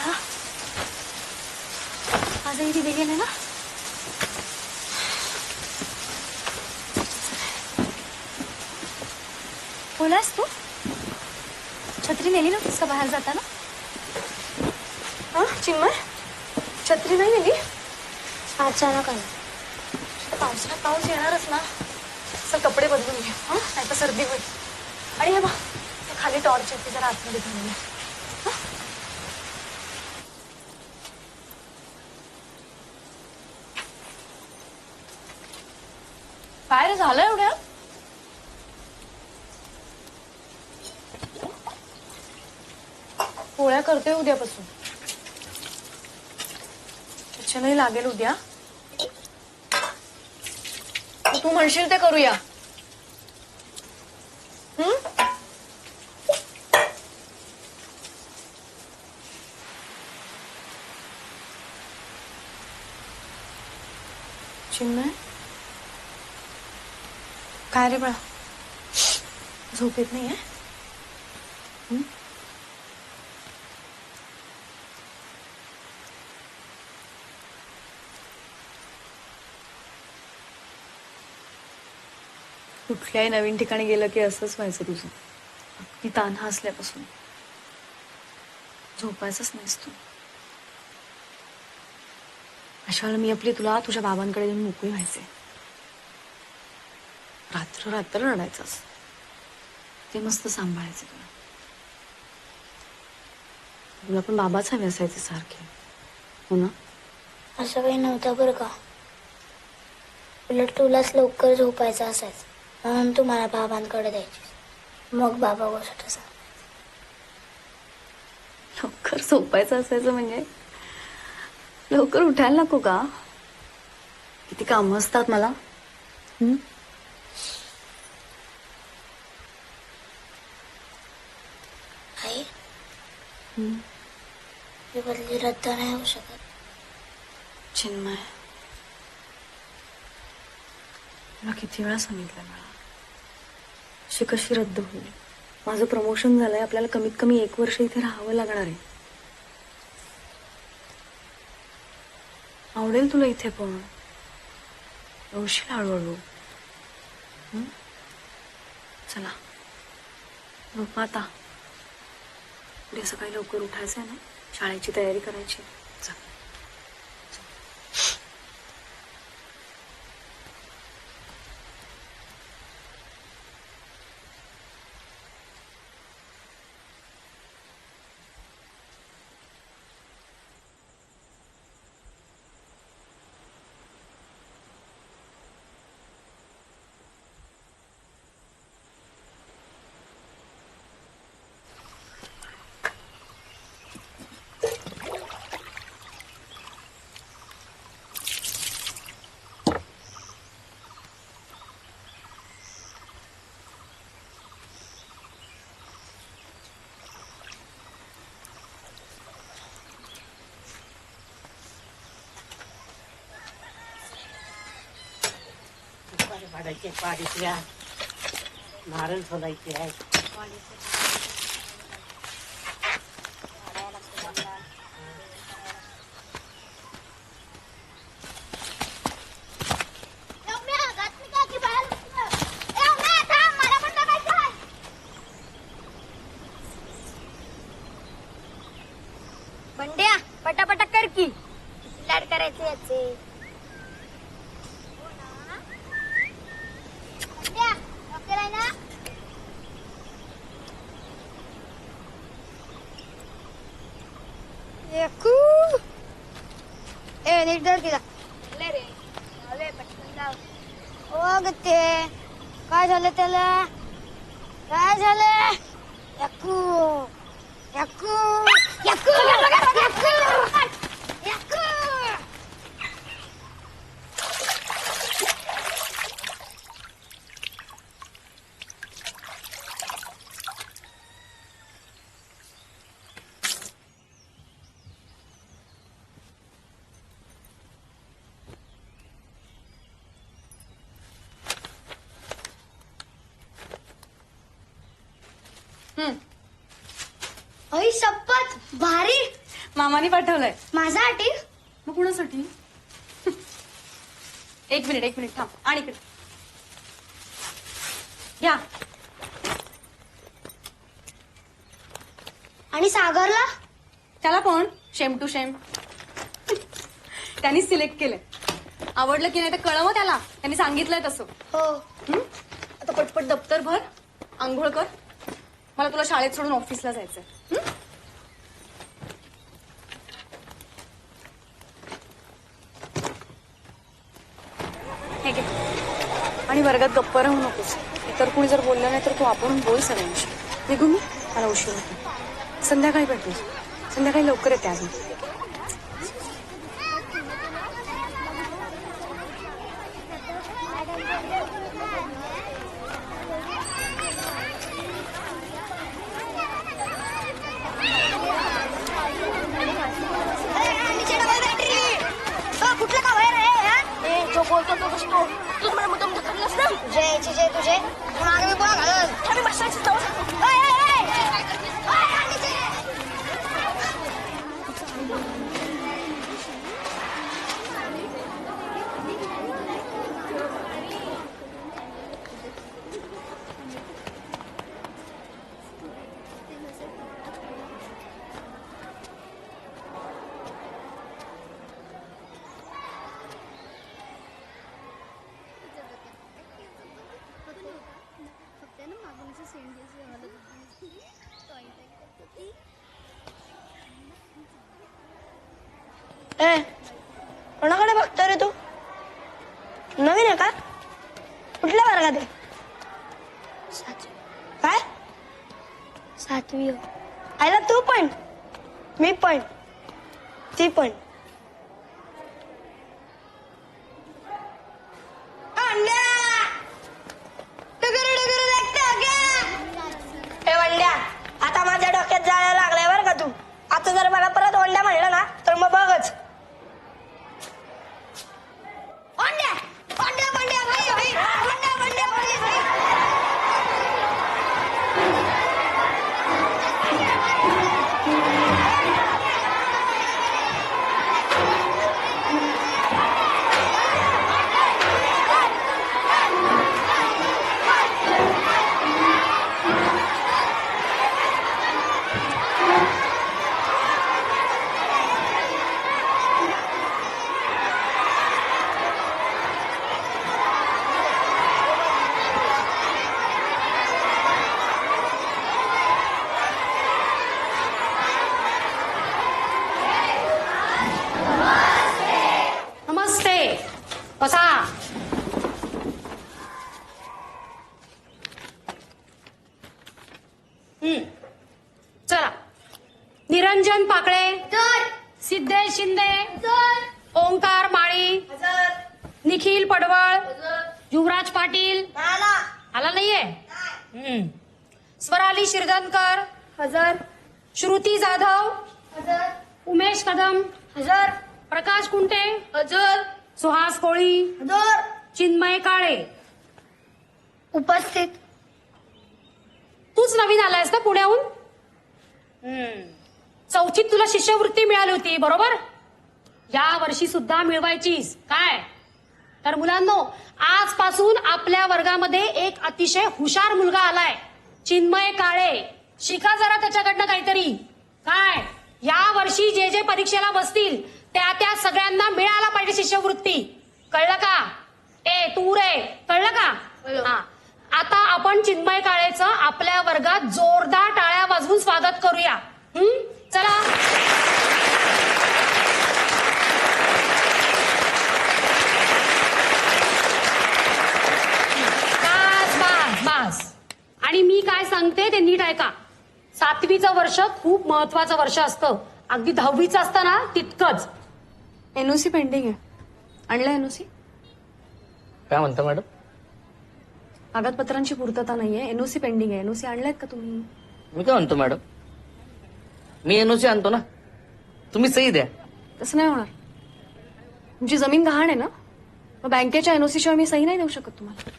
बाळा आजही दिदी गेले ना. बोलास तू छत्री नेली नव्हतीस का बाहेर जाताना? हा चिन्मय छत्री नाही नेली? अचानक आलं. पावसाळ्यात पाऊस येणारच ना. चल कपडे बदलून घे हा नाही तर सर्दी होईल. आणि हे बघ खाली टॉर्च येते जरा आतमध्ये घेऊन ये. काय रे झालं एवढ्या? पोळ्या करते उद्यापासून. किचनही लागेल उद्या. तू म्हणशील ते करूया. चिन्मय काय रे बाळा झोप येत नाहीये? कुठल्याही नवीन ठिकाणी गेलं की असंच व्हायचं तुझं. अगदी तान्हा असल्यापासून झोपायचंच नाहीस तू. अशा वेळेला मी आपली तुला तुझ्या बाबांकडे येऊन मोकळी व्हायचे. रात्र रात्र रडायचंस. ते मस्त सांभाळायचे तुला. तुला पण बाबाच हवे असायचे सारखे हो ना? असं काही नव्हतं बरं का. उलट तुलाच लवकर झोपायचं असायचं म्हणून तू मला बाबांकडे द्यायची. मग बाबा गोष्ट सांग. लवकर झोपायचं असायचं म्हणजे लवकर उठायला नको का? किती कामं असतात मला. आई ही बदली रद्द नाही होऊ शकत. चिन्मय मला किती वेळा सांगितलं मला अशी कशी रद्द होईल. माझं प्रमोशन झालंय. आपल्याला कमीत कमी 1 वर्ष इथे राहावं लागणार आहे. आवडेल तुला इथे पण येशील हळूहळू. चला झोप आता. उद्या सकाळी लवकर उठायचंय ना. शाळेची तयारी करायची. चल पाडायचे पाडीच्या नारळ सोलायचे आहे. बंड्या पटापटा कर की. लाड करायचे याचे. नीट धर तिला. काय झालं त्याला? काय झालं? याकू याकू याकू याकू याकू. आई शपथ भारी. मामाने पाठवलंय. माझ्यासाठी? मग कुणासाठी? एक मिनिट थांब. आणि इकडे घ्या. आणि सागरला? त्याला पण शेम टू शेम. त्यांनी सिलेक्ट केलंय. आवडलं की नाही तर कळव त्याला. त्यांनी सांगितलंय तसं. हो. आता पटपट दप्तर भर, आंघोळ कर. मला तुला शाळेत सोडून ऑफिसला जायचंय. हे घे. आणि वर्गात गप्प राहू नकोस. इतर कुणी जर बोललं नाही तर तू आपण बोल सगळ्यांशी. निघू मी, मला उशीर होतो. संध्याकाळी भेटूस. संध्याकाळी लवकर येते आज. कुठलं का बाहेर आहे? जो बोलतो तो बसतो. तू मला मुद्दाम ढकललंस ना. तुझे तुझे मागे मी पुन्हा घालन. मी बसायची जाऊ शकतो. कोणाकडे बघतो रे तू? नवीन आहे का? कुठल्या वर्गात आहे? काय? 7वी. आयला तू पण, मी पण, ती पण. आता माझ्या डोक्यात जायला लागलाय बरं का तू. आता जर मला परत ओंड्या म्हणलं ना तर मग बघच. ओंड्या ओंड्या ओंड्या भाई भाई ओंड्या ओंड्या भाई भाई. नमस्ते. बसा. चला. निरंजन पाकळे, सिद्धेश शिंदे, ओंकार माळी, निखिल पडवळ, युवराज पाटील. आला नाहीये? स्वराली शिरदनकर, हजर. श्रुती जाधव, हजर. उमेश कदम, हजर. प्रकाश कुंटे, हजर. सुहास कोळी, हजर. चिन्मय काळे. उपस्थित. तूच नवीन आलायस ना पुण्याहून? चौथीत तुला शिष्यवृत्ती मिळाली होती बरोबर? या वर्षी सुद्धा मिळवायचीस काय? तर मुलांनो, आजपासून आपल्या वर्गामध्ये एक अतिशय हुशार मुलगा आलाय, चिन्मय काळे. शिका जरा त्याच्याकडनं काहीतरी. काय या वर्षी जे जे परीक्षेला बसतील त्या त्या सगळ्यांना मिळायला पाहिजे शिष्यवृत्ती. कळलं का? तू रे, कळलं का? हा. आता आपण चिन्मय काळेचं आपल्या वर्गात जोरदार टाळ्या वाजवून स्वागत करूया. चला. बस. आणि मी काय सांगते ते नीट ऐका. 7वीचं वर्ष खूप महत्वाचं वर्ष असतं. अगदी 10वीचं असतं ना तितकंच. एनओसी पेंडिंग आहे. आणलं एनओसी? काय म्हणता मॅडम? कागदपत्रांची पूर्तता नाहीये. एनओसी पेंडिंग आहे. एनओसी आणलायत का तुम्ही? मी काय म्हणतो मॅडम, मी एनओसी आणतो ना, तुम्ही सही द्या. तसं नाही होणार. तुमची जमीन गहाण आहे ना, मग बँकेच्या एनओसी शिवाय मी सही नाही देऊ शकत तुम्हाला.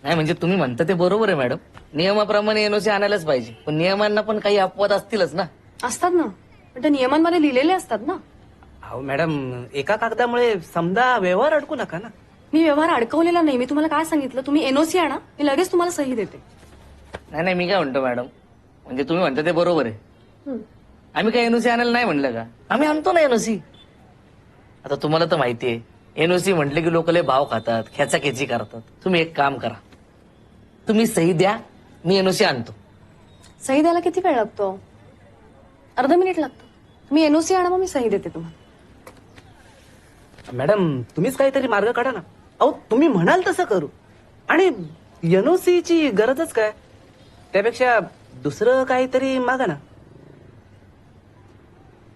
नाही म्हणजे तुम्ही म्हणता ते बरोबर आहे मॅडम, नियमाप्रमाणे एनओसी आणायलाच पाहिजे, पण नियमांना पण काही अपवाद असतीलच ना. असतात ना. पण ते नियमांमध्ये लिहिलेले असतात ना. अहो मॅडम, एका कागदामुळे समजा व्यवहार अडकू नका ना. मी व्यवहार अडकवलेला नाही. मी तुम्हाला काय सांगितलं, तुम्ही एनओसी आणा, मी लगेच तुम्हाला सही देते. नाही नाही, मी काय म्हणतो मॅडम, म्हणजे तुम्ही म्हणता ते बरोबर आहे. आम्ही काय एनओसी आणायला नाही म्हणलं का? आम्ही आणतो ना एनओसी. आता तुम्हाला तर माहितीये, एनओसी म्हटले की लोक लय भाव खातात, खेचाखेची करतात. तुम्ही एक काम करा, तुम्ही सही द्या, मी एनओसी आणतो. सही द्यायला किती वेळ लागतो? अर्धा मिनिट लागतो. तुम्ही एनओसी आणा, मग मी सही देते तुम्हाला. मॅडम, तुम्हीच काहीतरी मार्ग काढा ना. अहो तुम्ही म्हणाल तसं करू. आणि एनओसीची गरजच काय? त्यापेक्षा दुसरं काहीतरी मागा ना.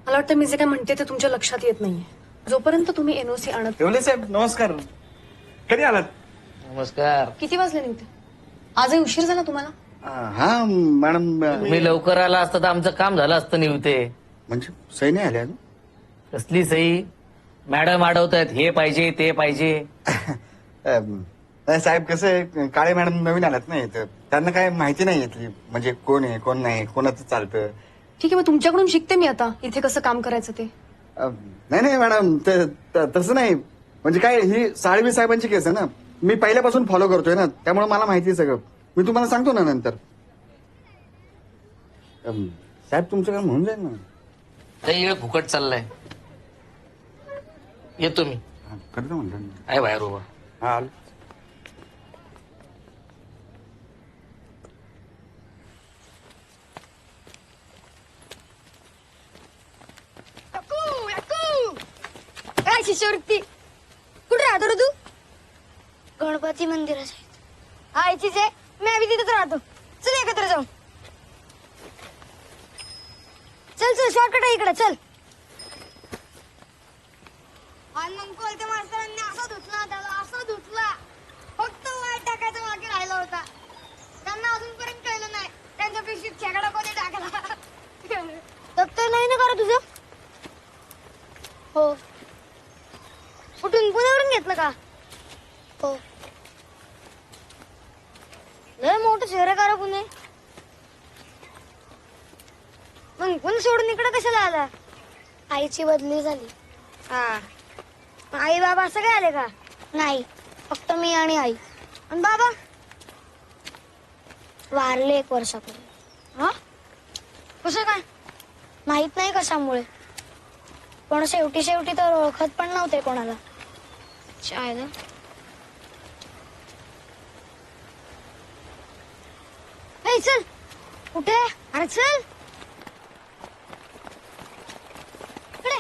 मला वाटतं मी जे काय म्हणते ते तुमच्या लक्षात येत नाहीये. जोपर्यंत तुम्ही एनओसी आणत. येवले साहेब नमस्कार. कधी आलात? नमस्कार. किती वाजले निघते? आजही उशीर झाला तुम्हाला? हा मॅडम, तुम्ही लवकर आला असता तर आमचं काम झालं असतं निवते. म्हणजे सही नाही आली अजून? कसली सही? मॅडम अडवतायत, हे पाहिजे ते पाहिजे. नाही साहेब, कसं आहे, काळे मॅडम नवीन आलात नाही, तर त्यांना काय माहिती नाही येतली, म्हणजे कोण आहे कोण नाही, कोणाचं चालतं. ठीक आहे, मग तुमच्याकडून शिकते मी आता इथे कसं काम करायचं ते. नाही नाही मॅडम, तसं नाही. म्हणजे काय, ही साळवी साहेबांची केस आहे ना, मी पहिल्यापासून फॉलो करतोय ना, त्यामुळे मला माहिती आहे सगळं. मी तुम्हाला सांगतो ना नंतर. साहेब तुमचं काम होऊन जाईल ना. काही वेळ फुकट चाललाय. येतो मी. करतो म्हणतो. आहे बाहेर उभा. हा आलो. काय शिष्यवृत्ती? कुठे राहतो रे तू? गणपती मंदिरात. आईचीच आहे, मी आम्ही तिथेच राहतो. चल एकत्र जाऊ. चल चल, शॉर्टकट आहे इकडे, चल. आणि मग कोणत्या मास्तरांनी असा धुतला, त्याला असा धुतला, फक्त वाट टाकायचा बाकी राहिला होता. त्यांना अजूनपर्यंत कळलं नाही त्यांच्या पिशवीत खेकडा कोणी टाकला. दप्तर नाही ना करा तुझं? हो. कुठून, पुण्यावरून घेतलं का? हो. लय मोठं शहर आहे का रे पुणे? मग पुणे सोडून इकडे कशाला आला? आईची बदली झाली. हा. आई बाबा सगळे आले का? नाही, फक्त मी आणि आई. आणि बाबा वारले 1 वर्षापूर्वी. हा? कसं काय? माहित नाही कशामुळे, पण शेवटी तर ओळखत पण नव्हते कोणाला. शायद. ए चल. कुठे? अरे चल इकडे.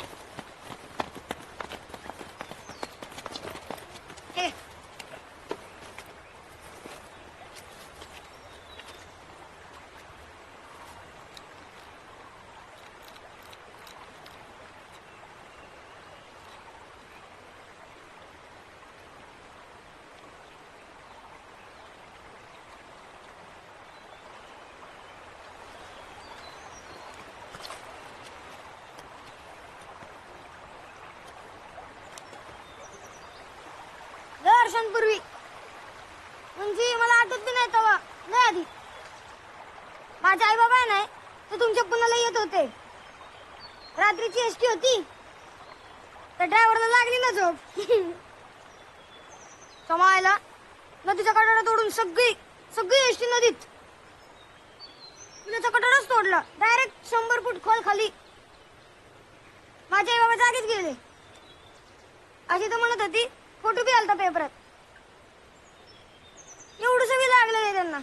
हे. वर्षांपूर्वी, म्हणजे मला आठवत बी नाही तेव्हा, लय आधी. माझे आई बाबा आहे नाही तर तुमच्या पुण्याला येत होते. रात्रीची एसटी होती, तर ड्रायव्हरला लागली ना झोप. समायला नदीचा कटाडा तोडून सगळी एसटी नदीत. पुण्याचा कटाडाच तोडला, डायरेक्ट 100 फूट खोल खाली. माझे आई बाबा जागीच गेले. अशी तर म्हणत होती, फोटो बी आलता पेपरात. एवढं बी लागलं नाही त्यांना.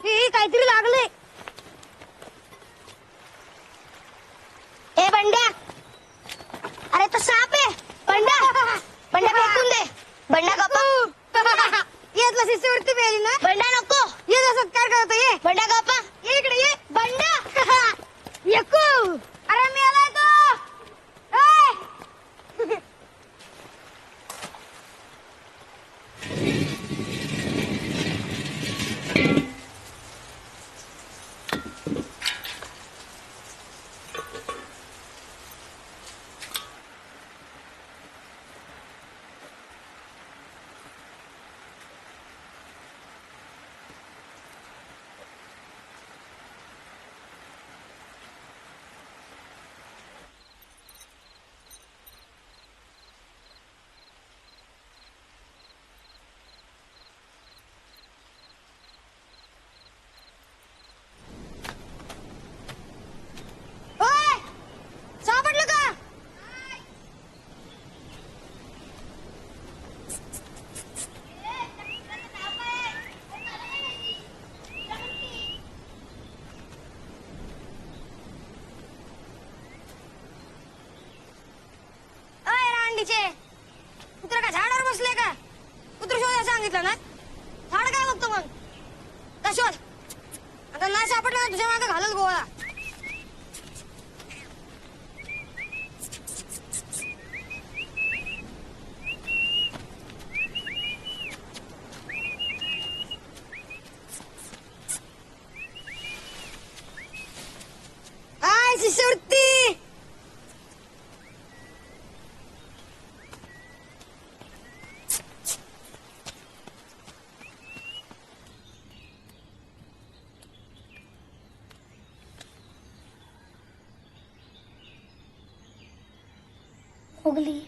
हे काहीतरी लागलंय. ए बंड्या, अरे तो साप आहे. बंड्या फेकून दे. बंड्या गप्पा. येतला शिष्यवृत्ती मिळाली ना. बंड्या नको. ये सत्कार करतो ये. बंड्या गप्पा. कुत्र्यावानीचे कुत्रा का झाडावर बसले का कुत्र शोधायला सांगितलं ना झाड काय बघतो मग का शोध आता नाही सापडलं ना तुझ्या मागे घालल गोळा हाय शिष्यवृत्ती उगली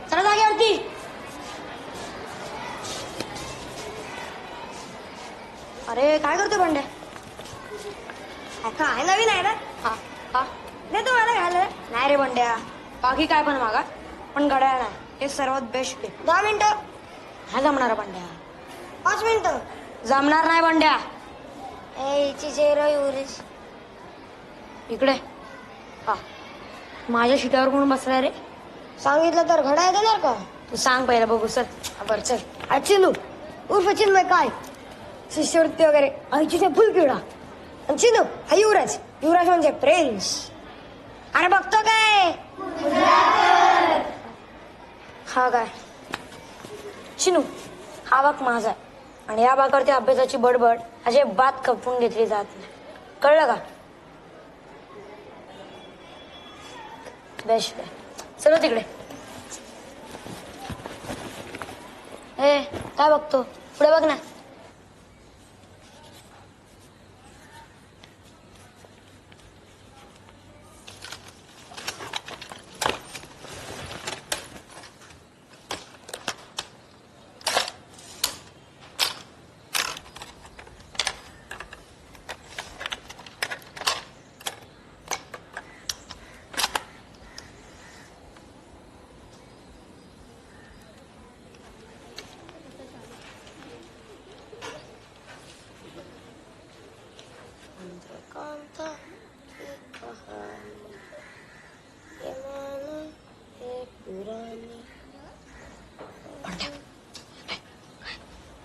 चला जागेवरती अरे काय करतो बंड्या काय नवीन आहे ना हा हा नाही तू मला घ्यायला नाही रे बंड्या बाकी काय पण मागा पण घड्याळ नाही हे सर्वात बेस्ट आहे 10 मिनिटं नाही जमणार बंड्या 5 मिनिटं जमणार नाही बंड्या इकडे हा माझ्या शिटावर कोण बसलाय रे सांगितलं तर घड्याळ देणार का तू सांग पहिला बघू चल बर चल चिनू उर्फ चिन्मय काय शिष्यवृत्ती वगैरे आईची फुल किडा आणि चिनू हा युवराज युवराज म्हणजे प्रिन्स अरे बघतो काय हा काय चिनू हा बाग माझा आहे आणि या बागावरती अभ्यासाची बडबड अजिबात खपवून घेतली जात नाही कळलं का बेस्ट आहे चलो तिकडे ए काय बघतो पुढे बघ ना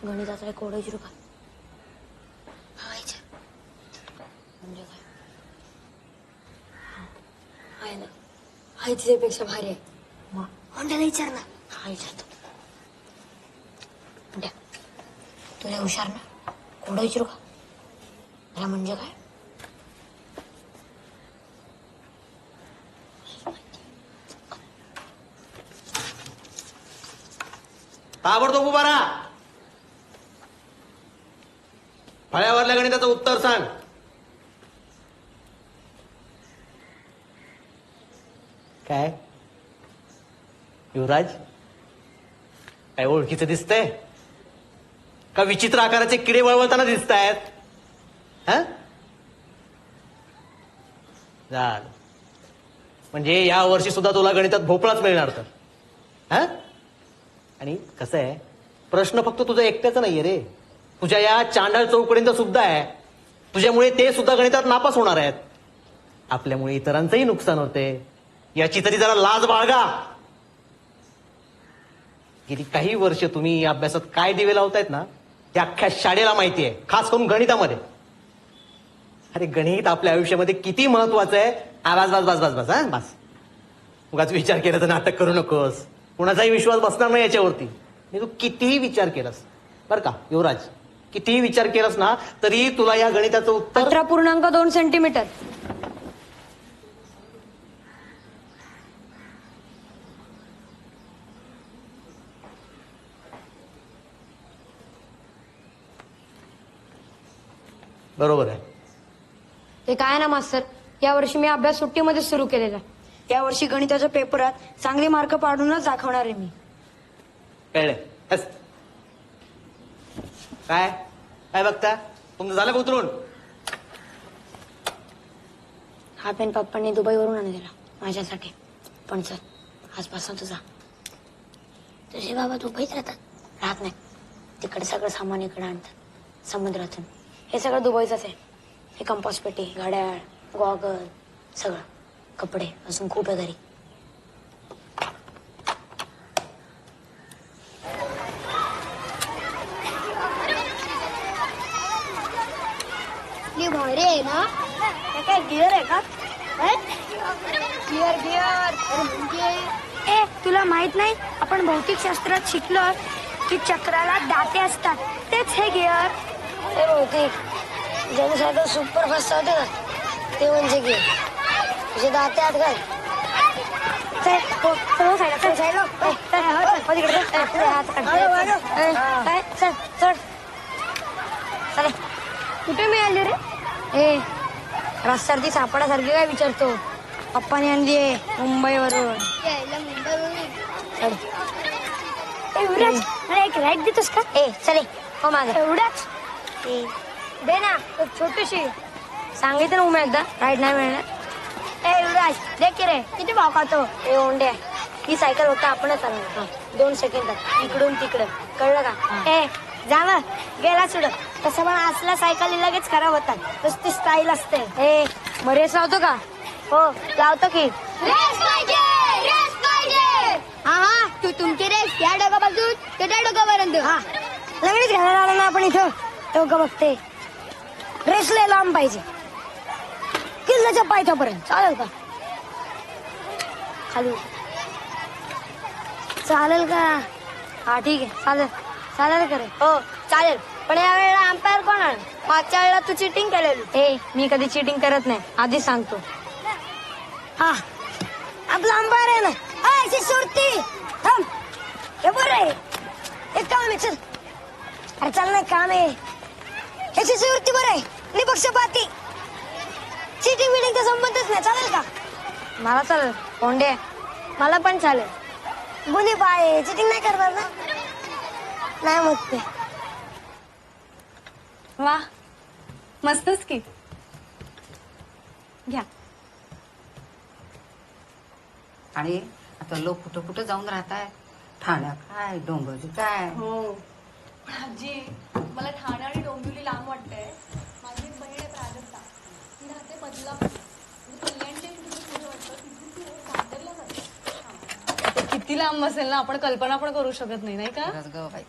गणिताचा कोड विचारू का म्हणजे काय आहे ना आहे तिच्यापेक्षा भारी आहे मग म्हणण्याला विचार ना हा विचारतो म्हणत्या तुला हुशार ना कोड विचारू का मला म्हणजे काय ताबडतोब उभा राहा फळ्यावरल्या गणिताचं उत्तर सांग काय युवराज काय ओळखीचं दिसतंय का विचित्र आकाराचे किडे वळवळताना दिसत आहेत झालं म्हणजे या वर्षी सुद्धा तुला गणितात भोपळाच मिळणार तर हा आणि कसं आहे प्रश्न फक्त तुझा एकट्याचा नाहीये रे तुझ्या या चांडाळ चौकडींचा सुद्धा आहे तुझ्यामुळे ते सुद्धा गणितात नापास होणार आहेत आपल्यामुळे इतरांचंही नुकसान होते याची तरी जरा लाज बाळगा गेली काही वर्ष तुम्ही या अभ्यासात काय दिवे लावतायत ना ते अख्ख्या शाळेला माहिती आहे खास करून गणितामध्ये अरे गणित आपल्या आयुष्यामध्ये किती महत्वाचं आहे बस बस बस बस बस हा बस उगाच विचार केला तर नाटक करू नकोस कुणाचाही विश्वास बसणार नाही याच्यावरती. आणि तू कितीही विचार केलास बरं का युवराज, कितीही विचार केलास ना तरी तुला या गणिताचं उत्तर 18.2 सेंटीमीटर. बरोबर आहे. ते काय ना मास्तर, या वर्षी मी अभ्यास सुट्टीमध्ये सुरू केलेला. या वर्षी गणिताच्या पेपरात चांगले मार्क पाडूनच दाखवणार आहे मी. कळलं हस. काय काय बघता, तुमचं झालं का उतरून? हा पेन पप्पांनी दुबईवरून आणलेला माझ्यासाठी. पण चल, आजपासून तुझा. तुझे बाबा दुबईत राहत नाही. तिकडे सगळं सामान इकडे आणतात समुद्रातून. हे सगळं दुबईचंच आहे. हे कंपास पेटी, घड्याळ, गॉगल, सगळं, कपडे, अजून खूप आहे घरी. भारी आहे ना? हे काय गिअर आहे का? Gear gear. ए, तुला माहित नाही, आपण भौतिक शास्त्रात शिकलो की चक्राला दाते असतात, तेच हे गिअर. हे भौतिक ज्यांच्यासारखं सुपरफास्ट होते ना, ते म्हणजे गिअर. तुझे दाते आत घाल. कुठे मिळाली रे? ए, रस्त्यावरती सापडासारखी काय विचारतो? पप्पाने आणली आहे मुंबईवरून. एक राईट देतोस का? ए चले हो माझं एवढाच दे ना, एक छोटीशी. सांगितलं ना उमेद एकदा, राईट नाही मिळणार. ए युवराज दे की रे, किती भाव खातो? ए ओंड्या, ही सायकल होता आपणच आणलं 2 सेकंदात इकडून तिकडं, कळलं का? ए जावा, गेला सुड. तसं पण असल्या सायकली लगेच खराब होतात, नुसती स्टाईल असते. ए मग रेस लावतो का? हो लावतो की. हा हा, तू तुमची रेस या डोकापासून ते त्या डोकापर्यंत. हा लगेच घ्यायला आलो ना आपण इथं. डोकं बघते, रेस लय लांब पाहिजे, किल्ल्याच्या पायथ्यापर्यंत. चालेल का? खाली चालेल का? हा ठीक आहे, चालेल. चालेल का रे? हो चालेल. पण या वेळेला अंपायर कोण आहे? मागच्या वेळेला तू चिटिंग केलेली. ए मी कधी चिटिंग करत नाही, आधी सांगतो. हा आपला अंपायर आहे ना. सुरती थांब, हे बरं आहे. एक काम आहे, चल. अरे चल ना, काम आहे. याची सुरती बरं आहे, निपक्षपाती. चिटिंग बिटिंगचा संबंधच नाही. चालेल का? मला चालेल. कोंडे मला पण चालेल. गुन्हे पाय चिटिंग नाही करणार ना? नाही मग ते. वा, मस्तच की. घ्या. आणि आता लोक कुठं कुठं जाऊन राहताय. ठाण्यात काय, डोंबिवली काय. हो आजी, मला ठाणे आणि डोंबिवली लांब वाटतंय. माझी एक बहीण आहे प्राजक्ता, ती राहते बदलापूर. कल्याणच्या तिथून वाटतं, तिथून ती दादरला जाते. किती लांब असेल ना, आपण कल्पना पण करू शकत नाही, नाही का? खरंच गं बाई.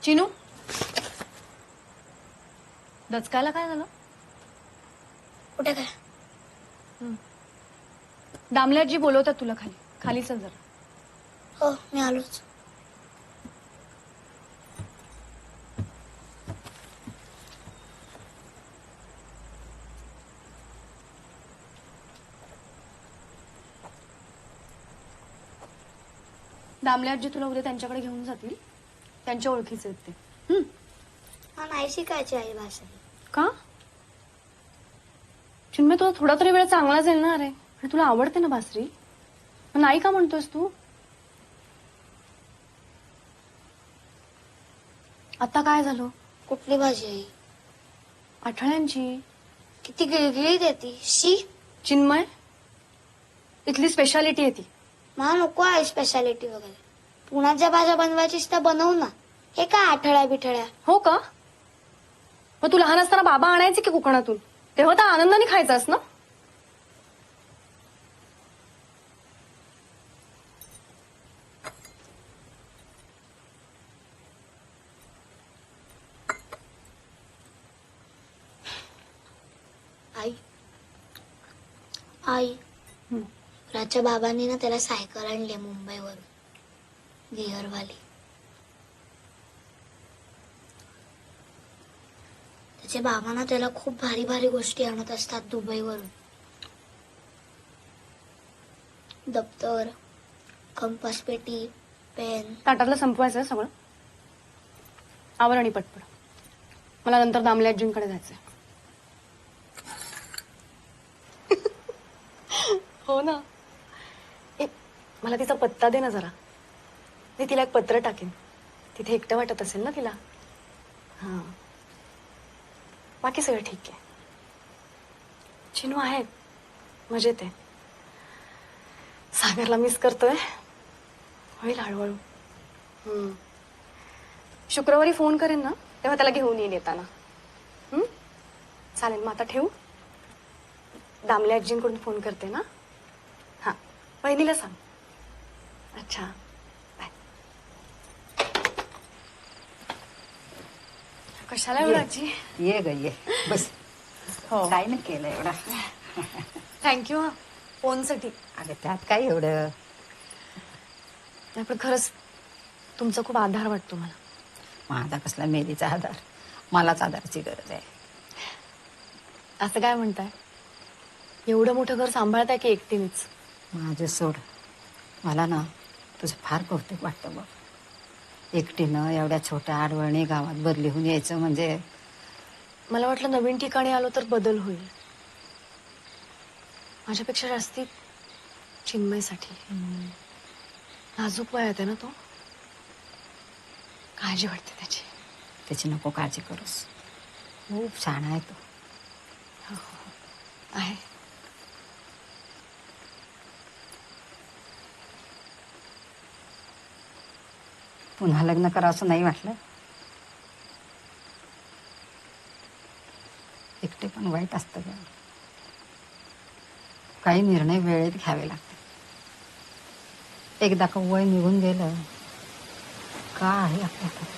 चिनू, दचकायला काय झालं? कुठे काय? दामल्याजी बोलवतात तुला खाली. खाली चल जरा. हो मी आलोच. दामल्याजी तुला उद्या त्यांच्याकडे घेऊन जातील. त्यांच्या ओळखीचे आहेत ते. हा नाही शिकायची आई भाषा. का? चिन्मय, तुला थोडा तरी वेळ चांगला जाईल ना. अरे, आणि तुला आवडते ना बासरी, मग नाही का म्हणतोस तू? आता काय झालं? कुठली भाजी आहे? आठळ्यांची. किती गिळगिळीत येते. शी. चिन्मय, इथली स्पेशालिटी आहे ती. मला नको आहे स्पेशालिटी वगैरे. पुण्याच्या भाज्या बनवायचीच तर बनवू ना. हे काय आठळ्या बिठळ्या. हो का? मग तू लहान असताना बाबा आणायचे की कोकणातून, तेव्हा तर आनंदाने खायचास ना. आई राच्या बाबांनी ना त्याला सायकल आणली मुंबईवरून गिअरवाली. त्याचे बाबा ना त्याला खूप भारी भारी गोष्टी आणत असतात दुबईवरून. दप्तर, कंपास पेटी, पेन. ताटातलं संपवायचं सगळं. आवर आणि पटपट. मला नंतर दामले आजींकडे जायचंय. हो ना. मला तिचा पत्ता दे ना जरा. मी तिला एक पत्र टाकेन. तिथे एकटं वाटत असेल ना तिला. हा. बाकी सगळं ठीक आहे. चिनू आहे मजेत आहे. सागरला मिस करतोय. होईल हळूहळू. शुक्रवारी फोन करेन ना तेव्हा त्याला घेऊन येईन येताना. चालेल मग आता ठेवू. दामले आजींकडून फोन करते ना. हा वहिनीला सांग. अच्छा बाय. कशाला एवढं आजी. ये ग ये बस. हो काय नाही केलं एवढा. थँक्यू हा फोनसाठी. अगं त्यात काय एवढं. पण खरंच तुमचा खूप आधार वाटतो मला. माझा कसला मेलीचा आधार. मलाच आधाराची गरज आहे. असं काय म्हणताय. एवढं मोठं घर सांभाळताय की एकटीनेच. माझं सोड. मला ना तुझं फार कौतुक वाटतं बघ. एकटीनं एवढ्या छोट्या आडवळणी गावात बदली होऊन यायचं म्हणजे. मला वाटलं नवीन ठिकाणी आलो तर बदल होईल. माझ्यापेक्षा जास्ती चिन्मयसाठी. नाजूक वयात आहे ना तो. काळजी वाटते त्याची. त्याची नको काळजी करूस. खूप छान आहे तो. आहे. पुन्हा लग्न करावं असं नाही वाटलं. एकटे पण वाईट असतं ग. काही निर्णय वेळेत घ्यावे लागतात. एकदा का वय निघून गेलं का आहे आपल्या हातात.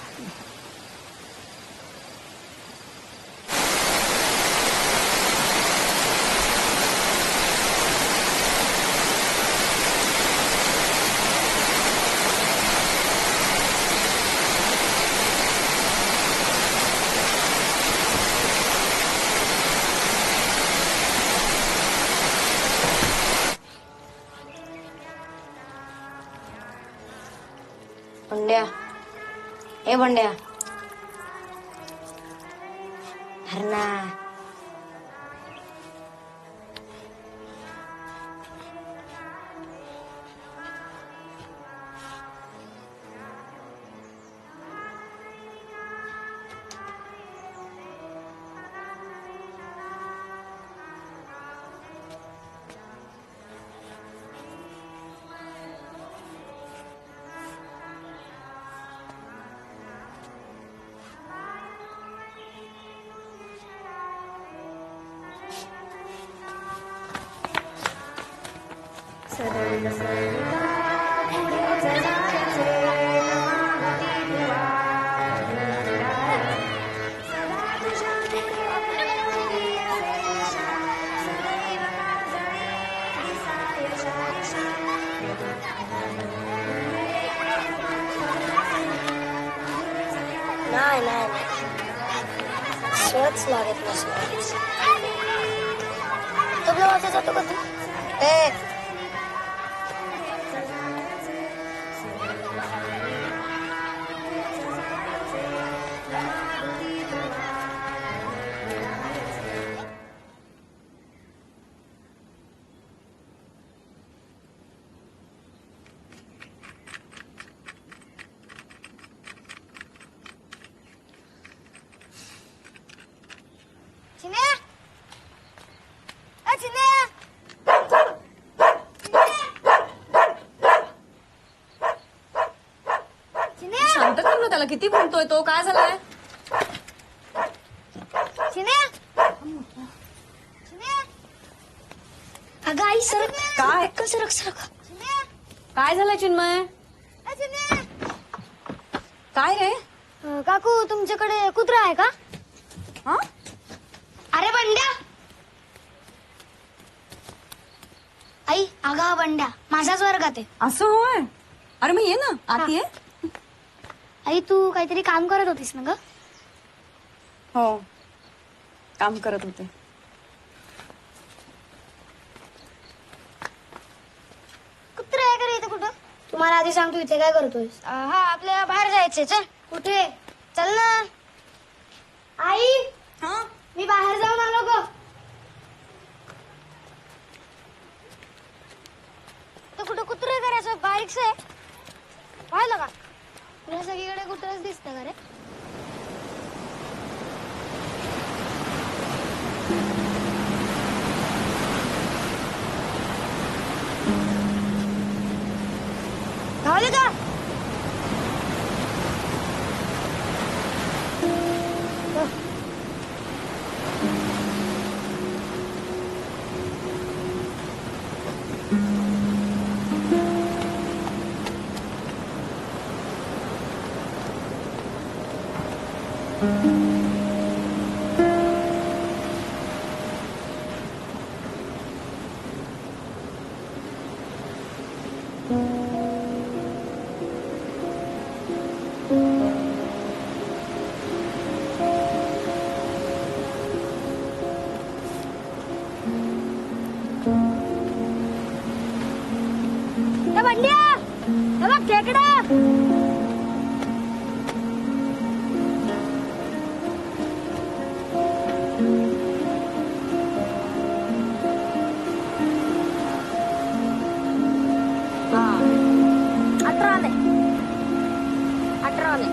बंड्या ए बंड्या हरणा. नाही नाही स्वच लागत नाही. तबला वाजता जातो का तू. ए चिन्या. शांत कर ना त्याला. किती बोलतोय तो. काय झालंय. अगं आई सरक. काय सरक सरक. काय झालंय चिन्मय. काय रे. काकू तुमच्याकडे कुत्रा आहे का. हा अरे बंड्या आई अगा बंड्या माझ्याच वर्गात आहे. असं होय. अरे मग ये ना आत ये. आई तू काहीतरी काम करत होतीस ना ग? हो काम करत होते. कुत्रा आहे का रे इथे कुठं? तुम्हाला आधी सांग तू इथे काय करतोयस? हा आपल्याला बाहेर जायचंय. चल. कुठे? चल ना. आई हा मी बाहेर जाऊन आलो ग. तो कुठं कुत्रा करायचं बारीकस आहे पाहिलं का? तुला सगळीकडे कुत्रच दिसतं का रे? धावले का? बंड्या हे बघ खेकडा. हा 18 आले. 18 आले.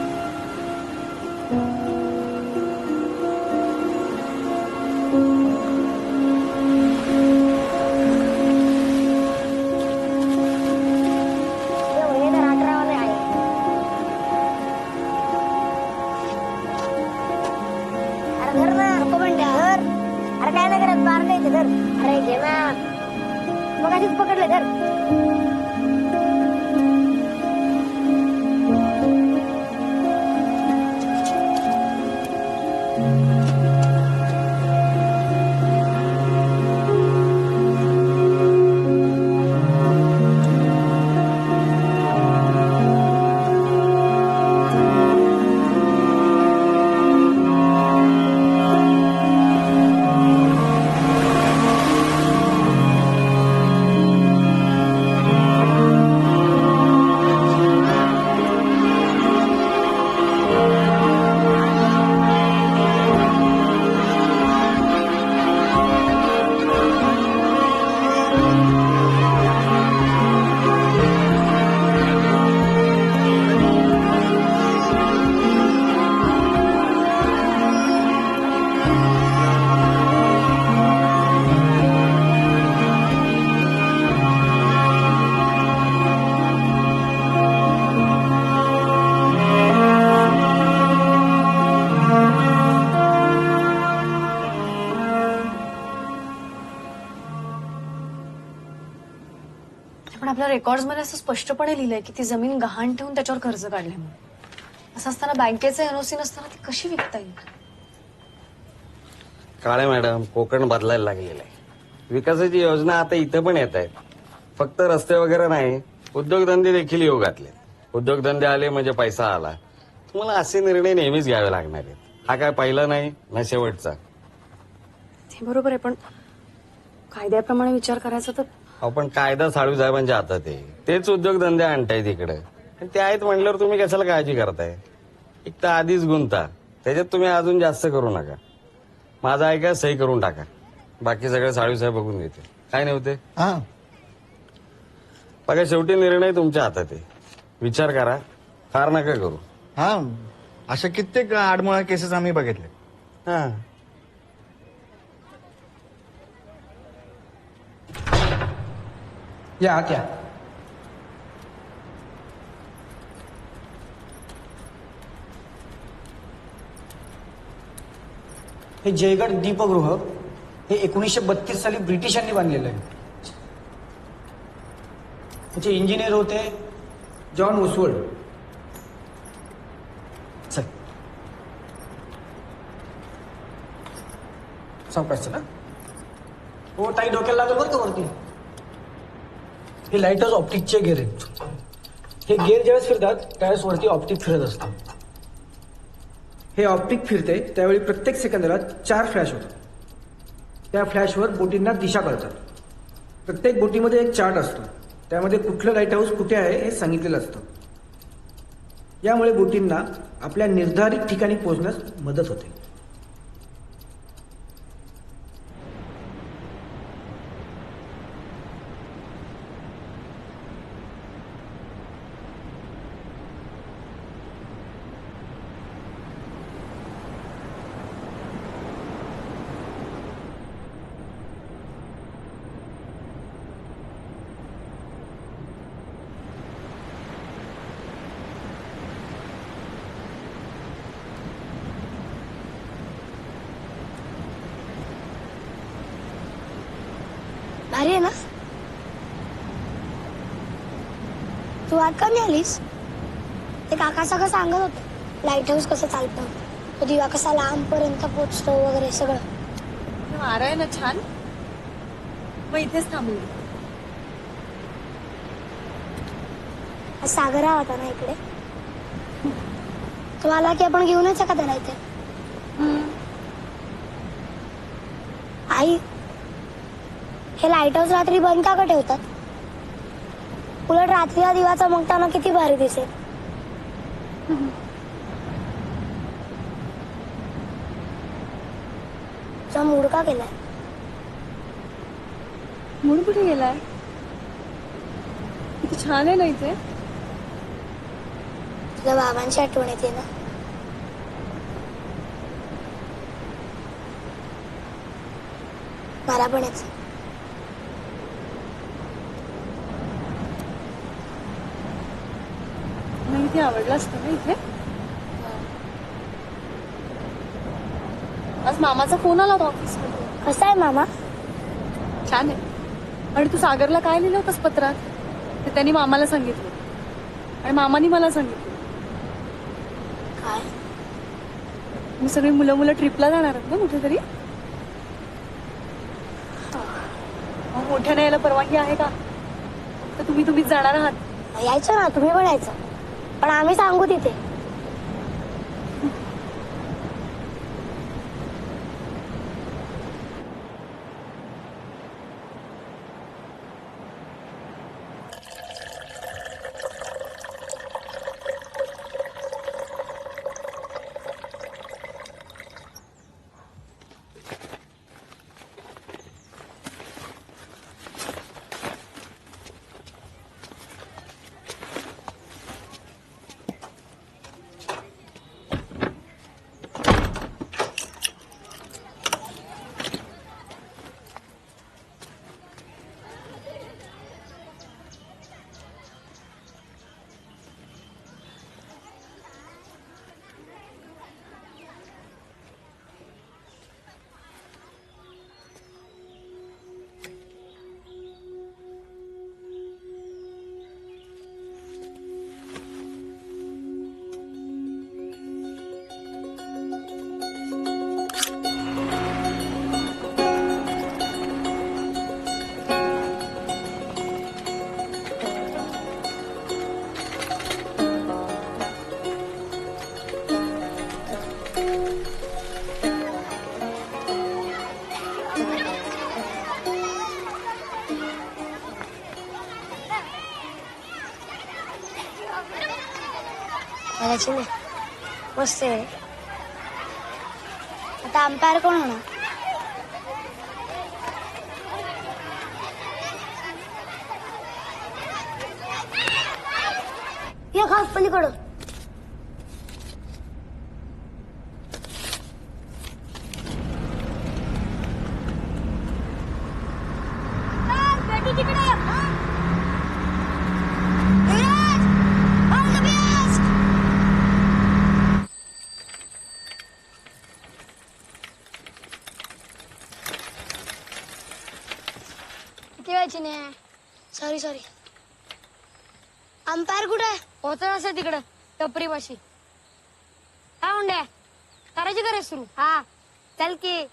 अरे घे ना मग आधीच पकडले तर. पण आपल्या रेकॉर्ड मध्ये असं स्पष्टपणे लिहिलंय की ती जमीन गहाण ठेवून त्याच्यावर कर्ज काढले म्हणून. असं असताना बँकेचं एनओसी नसताना ती कशी विकता येईल? काळे मॅडम कोकण बदलायला लागलेलं आहे. विकासाची योजना आता इथं पण येत आहेत. फक्त रस्ते वगैरे नाही उद्योगधंदे देखील येऊ घातले. उद्योगधंदे आले म्हणजे पैसा आला. तुम्हाला असे निर्णय नेहमीच घ्यावे लागणार आहेत. हा काय पहिला नाही ना शेवटचा. ते बरोबर आहे पण कायद्याप्रमाणे विचार करायचा तर आपण कायदा साळवी साहेबांच्या हातात आहे. तेच उद्योगधंदे आणताय तिकडे. ते आहेत म्हणल्यावर तुम्ही कशाला काळजी करताय? एक तर आधीच गुंता त्याच्यात तुम्ही अजून जास्त करू नका. माझा ऐका सही करून टाका. बाकी सगळे साळवी साहेब बघून घेते. काय नव्हते बघा शेवटी निर्णय तुमच्या हातात आहे. विचार करा फार नका करू. हा अशा कित्येक आडमुळा केसेस आम्ही बघितले. हा या आत या. हे जयगड दीपगृह हे 1932 साली ब्रिटिशांनी बांधलेलं आहे. त्याचे इंजिनियर होते जॉन ओसवर्ड. चल सावकाश ना. हो ताई डोक्याला लागल बरं का वरती. हे लाईट हाऊस ऑप्टिकचे गेअर आहेत. हे गेअर ज्यावेळेस फिरतात त्यावेळेस वरती ऑप्टिक फिरत असतं. हे ऑप्टिक फिरते त्यावेळी प्रत्येक सेकंदाला 4 फ्लॅश होतात. त्या फ्लॅशवर बोटींना दिशा कळतात. प्रत्येक बोटीमध्ये एक चार्ट असतो. त्यामध्ये कुठलं लाईट हाऊस कुठे आहे हे सांगितलेलं असतं. यामुळे बोटींना आपल्या निर्धारित ठिकाणी पोहोचण्यास मदत होते. भारी आहे ना? तू आज का नाही आलीस? ते काका सगळं सांगत होते लाईट हाऊस कसं चालतं, तो दिवा कसा लांबपर्यंत पोचतो वगैरे सगळं. वारा आहे ना छान, मग इथेच थांबली. आज सागरा होता ना इकडे, तुम्हाला की आपण घेऊन यायचं का त्याला इथे? आई, हे लाईट हाऊस रात्री बंद का ठेवतात? उलट रात्रीला दिवा चमकताना किती भारी दिसेल. तुझा मूड का केलाय? मूड कुठे गेलाय? किती छान आहे ना इथे. तुझ्या बाबांची आठवण येते ना? मला पण येते. नाही इथे आवडलं असतं ना इथे. आज मामाचा फोन आला होता ऑफिसमध्ये. कसा आहे मामा? छान आहे. आणि तू सागरला काय लिहिलं होतंस पत्रात ते त्यांनी मामाला सांगितलं आणि मामानी मला सांगितलं. काय? मी सगळी मुलं ट्रिपला जाणार आहेत ना कुठेतरी. मग मोठ्याने यायला परवानगी आहे का? तर तुम्हीच जाणार आहात? यायचं ना, तुम्ही पण यायचं, पण आम्ही सांगू तिथे. मस्त आहे. आता अंपायर कोण होणार? या खास पलीकडं. सॉरी अंपायर कुठे आहे? होत नसेल तिकडं टपरी पाशी. हा मुंड्या, करायची करे सुरू. हा चल की.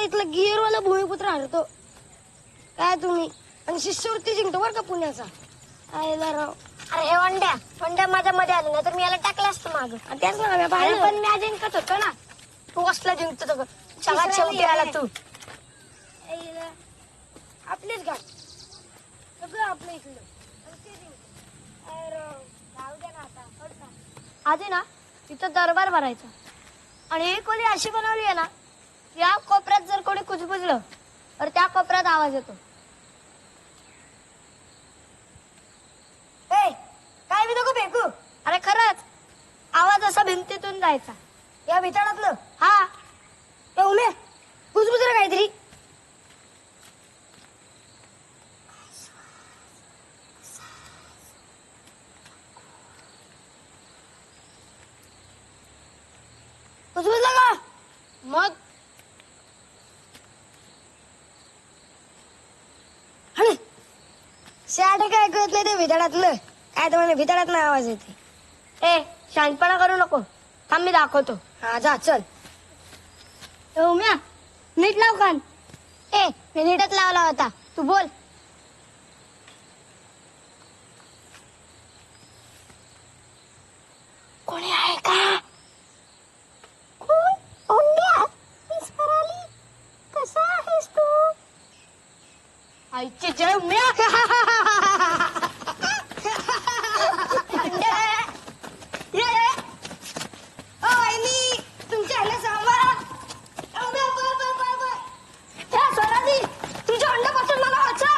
इथलं गिअरवाला भूमिपुत्र हरतो काय तुम्ही आणि शिष्यवृत्ती जिंकतो बरं का पुण्याचा आयला राव. अरे हे वंड्या माझ्या मध्ये आलं ना तर मी याला टाकलं असतं माग. त्याच ना मी पाहिलं. पण मी जिंकत होतो ना. तू असला जिंकतो तो सगळ्यात शेवटी आला तू. आईला. आपलीच गाठ सगळं आपलं इथलं आधी ना तिथं दरबार भरायचा आणि एक खोली अशी बनवली आहे ना या कोपऱ्यात जर कोणी कुजबुजलं तर त्या कोपऱ्यात आवाज येतो. काय बी नको फेकू. अरे खरंच आवाज असा भिंतीतून जायचा. या भिताडातलं हा उमे कुजबुजर काहीतरी. कुजबुजला का मग शाट काय ऐकू येत नाही ते भिताडातलं काय तर भिताडात ना आवाज येते. ए शांतपणा करू नको. थांब मी दाखवतो. हा जा चल. उम्या नीट लाव कान. मी नीटच लावला होता. तू बोल. कोणी आहे का? कोण? ओंड्या मिस पराली कसा आहेस तू? आईची जय उम्या. तुमच्या ह्याला सांभाळा. तुझ्या अंड्यापासून मला वाचा.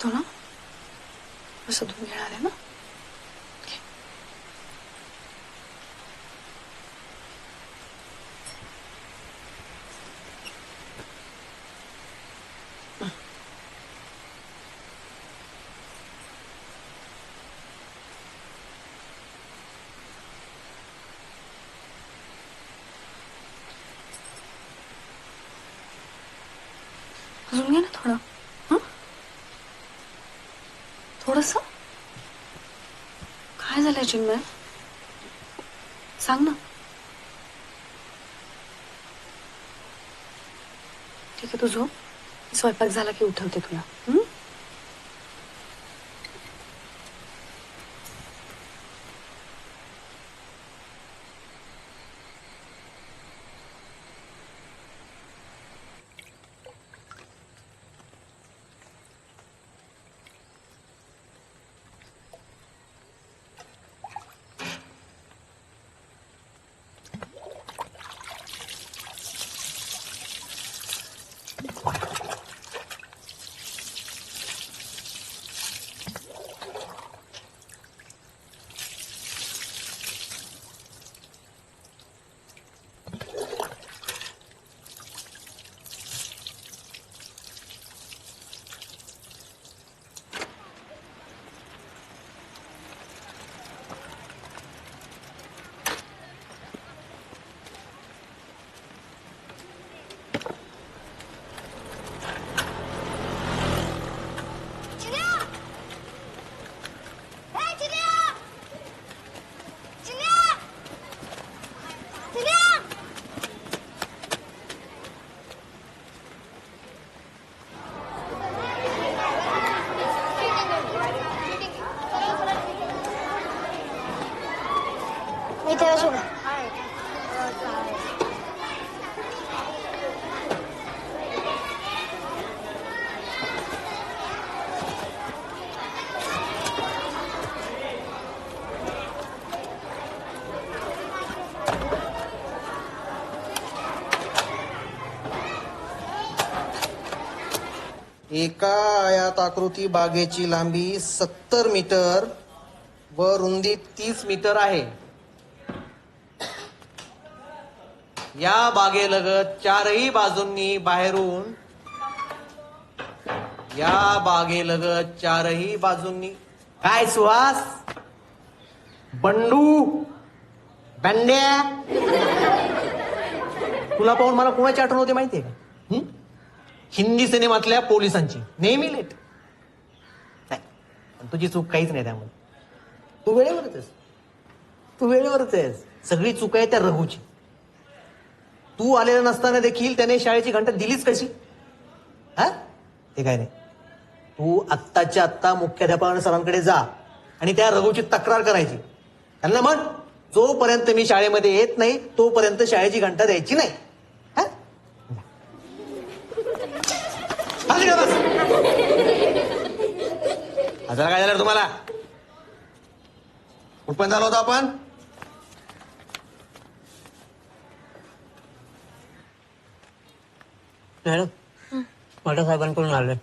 सोना असं धुवून घेणार आहे ना. अजून घे ना थोडं. हं? थोडस. काय झालंय चिन्मय, सांग ना. ठीक आहे, तू झोप. स्वयंपाक झाला की उठवते तुला. हं? मी त्याला सोडा. एका आयताकृती बागेची लांबी 70 मीटर व रुंदी 30 मीटर आहे. या बागेलगत चारही बाजूंनी बाहेरून काय सुहास, बंडू, बंड्या, तुला पाहून मला कोणाची आठवण होते माहितीये का? हिंदी सिनेमातल्या पोलिसांची. नेहमी लेट. नाही, पण तुझी चूक काहीच नाही त्यामध्ये. तू वेळेवरच आहेस. सगळी चूक आहे त्या रघुची. तू आलेला नसताना देखील त्याने शाळेची घंटा दिलीच कशी? हा, ते काय नाही. तू आत्ताच्या आत्ता मुख्याध्यापक सरांकडे जा आणि त्या रघुची तक्रार करायची. त्यांना म्हण, जोपर्यंत मी शाळेमध्ये येत नाही तोपर्यंत शाळेची घंटा द्यायची नाही. आता काय झालं तुम्हाला? कुठपर्यंत झालो होतो आपण? मॅडम, मोठ्या साहेबांकडून आलोय.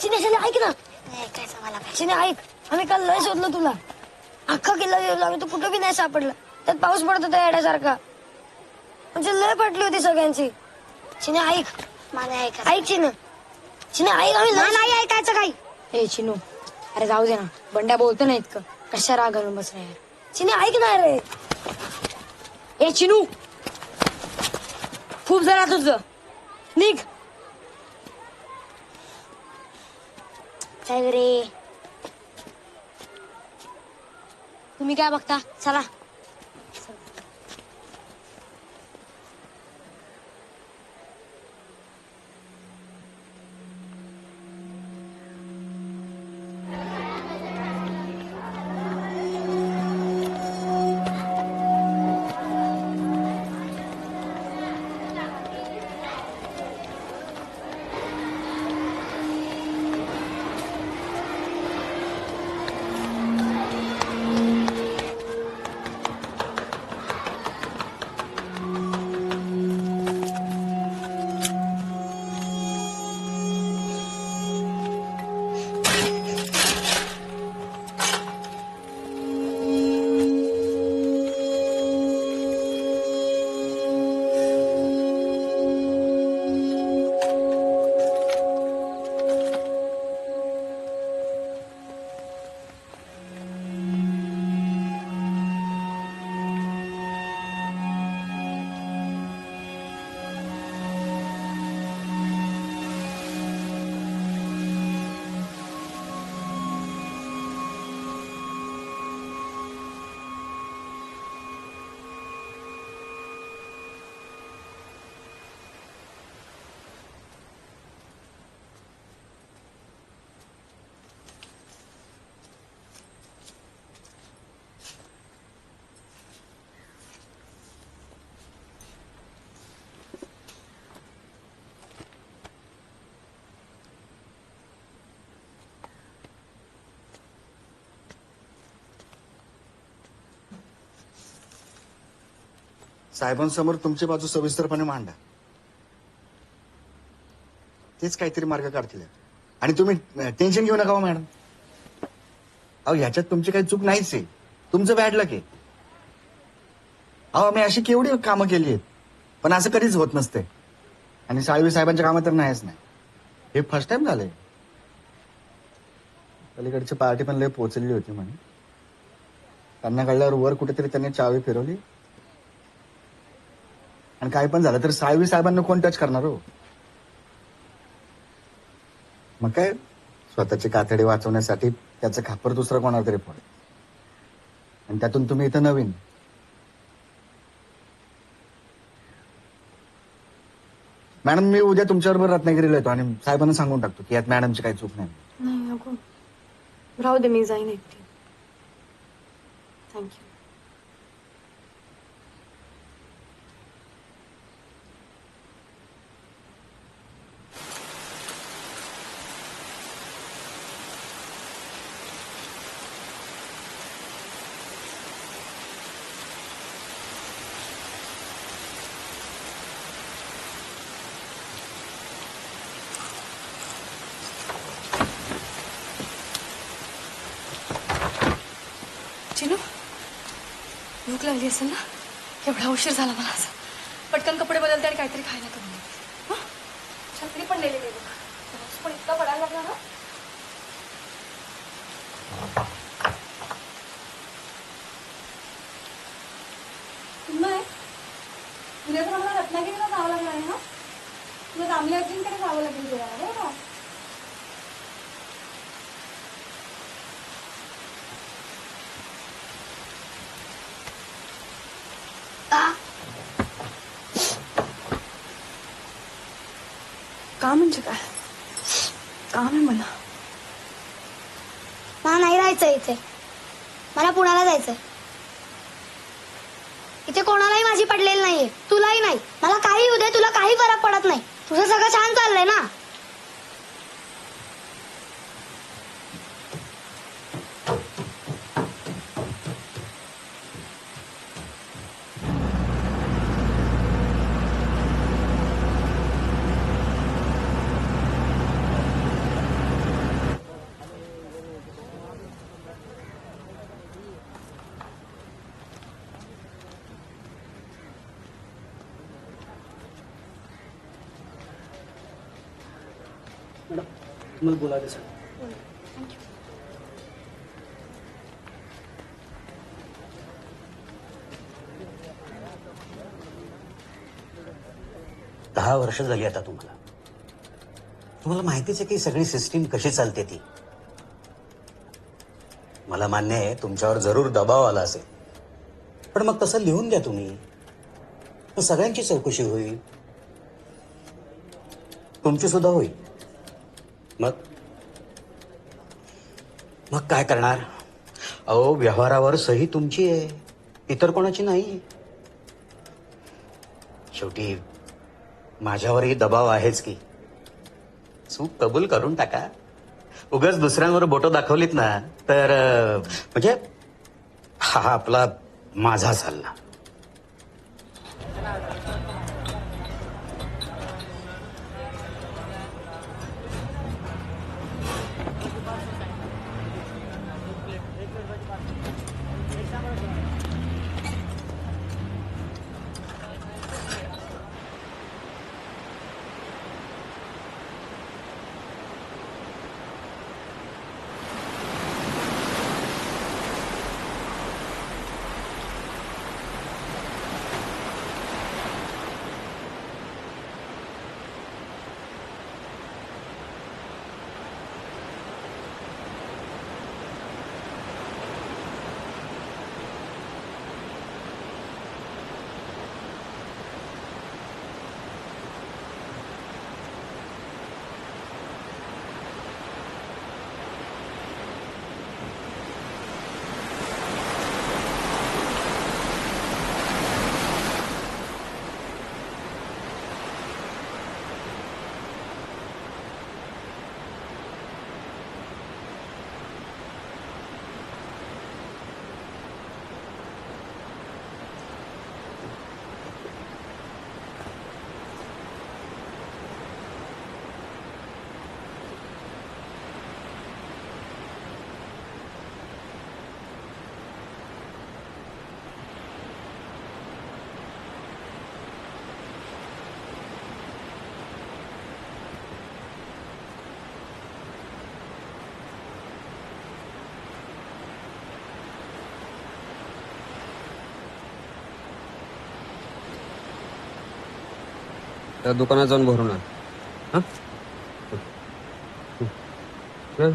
चिने ऐक ना. चिने ऐक, आम्ही काल लय शोधलं तुला. अख्खा किल्ला फिरला आम्ही, तू कुठं बी नाही सापडला. त्यात पाऊस पडत होता येण्यासारखा. म्हणजे लय पटली होती सगळ्यांची. चिने ऐक, ऐक चिने. चिने ऐक, आम्ही नाही ऐकायचं काही. ए चिनू, अरे जाऊ दे ना. बंड्या बोलतो ना इतकं, कशा राग घालून बसला यार. चिने ऐक ना रे. ए चिनू, खूप जरा तुझं. निघ. साहेब रे, तुम्ही काय बघता चला. साहेबांसमोर तुमची बाजू सविस्तरपणे मांडा. तेच काहीतरी मार्ग काढतील. आणि तुम्ही टेन्शन घेऊ नका हो मॅडम. अहो ह्याच्यात तुमची काही चूक नाहीच आहे. तुमचं बॅड लक आहे. अहो आम्ही अशी केवढी कामं केली आहेत पण असं कधीच होत नसते. आणि साळवी साहेबांच्या कामात तर नाहीच नाही. हे फर्स्ट टाइम झालंय. पलीकडची पार्टी पण लय पोचलेली होती म्हणे. त्यांना कळल्यावर वर कुठेतरी त्यांनी चावी फिरवली. आणि काय पण झालं तर साळवी साहेबांना कोण टच करणार हो. मग काय स्वतःचे कातडे वाचवण्यासाठी त्याचं खापर दुसरं कोणाला तरी पडेल. आणि त्यातून तुम्ही इथं नवीन. मॅडम मी उद्या तुमच्याबरोबर रत्नागिरीला येतो आणि साहेबांना सांगून टाकतो की यात मॅडमची काही चूक नाही. नाही नको राहू दे मी जाईन एकटी. थँक्यू. चिनू भूक लागली असेल ना. एवढा उशीर झाला मला. असं पटकन कपडे बदलते आणि काहीतरी खायला करून देते. छत्री पण नेलेली आहे बघा. पाऊस पण इतका पडायला लागला ना. नाही उद्या तर मला रत्नागिरीला जावं लागणार आहे ना. तुला दामले अर्जुनकडे जावं लागेल जेवायला बरं का. का म्हणजे काय काम आहे मला. मला नाही राहायचंय इथे. मला पुण्याला जायचंय. इथे कोणालाही माझी पडलेली नाहीये. तुलाही नाही. मला काही होऊ दे. तुला काही फरक पडत नाही. तुझं सगळं छान चाललंय ना. मला बोलायचं सर. 10 वर्ष झाली आता तुम्हाला. तुम्हाला माहितीच आहे की सगळी सिस्टीम कशी चालते ती. मला मान्य आहे तुमच्यावर जरूर दबाव आला असेल, पण मग तसं लिहून द्या तुम्ही, मग सगळ्यांची चौकशी होईल, तुमची सुद्धा होईल. मग मग काय करणार? अहो, व्यवहारावर सही तुमची आहे, इतर कोणाची नाही. शेवटी माझ्यावरही दबाव आहेच की. चूक कबूल करून टाका. उगाच दुसऱ्यांवर बोटं दाखवलीत ना तर म्हणजे हा आपला माझा सल्ला. त्या दुकानात जाऊन भरून आण. हा? जा.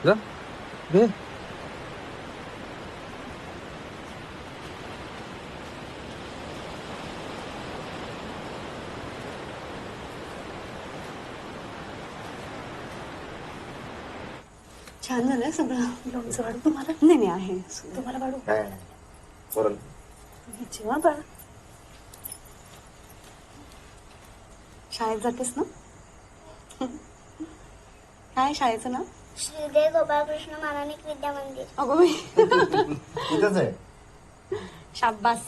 जा. घे. छान झालंय सगळं. लोणचं वाढू तुम्हाला? नाही नाही आहे तुम्हाला वाढू. जेव्हा बाळा शाळेत जातेस ना? काय शाळेचं नाव? श्रीदेव गोपाळकृष्ण माननिक विद्या मंदिर. अगो बाई. इथंच आहे. शाब्बास.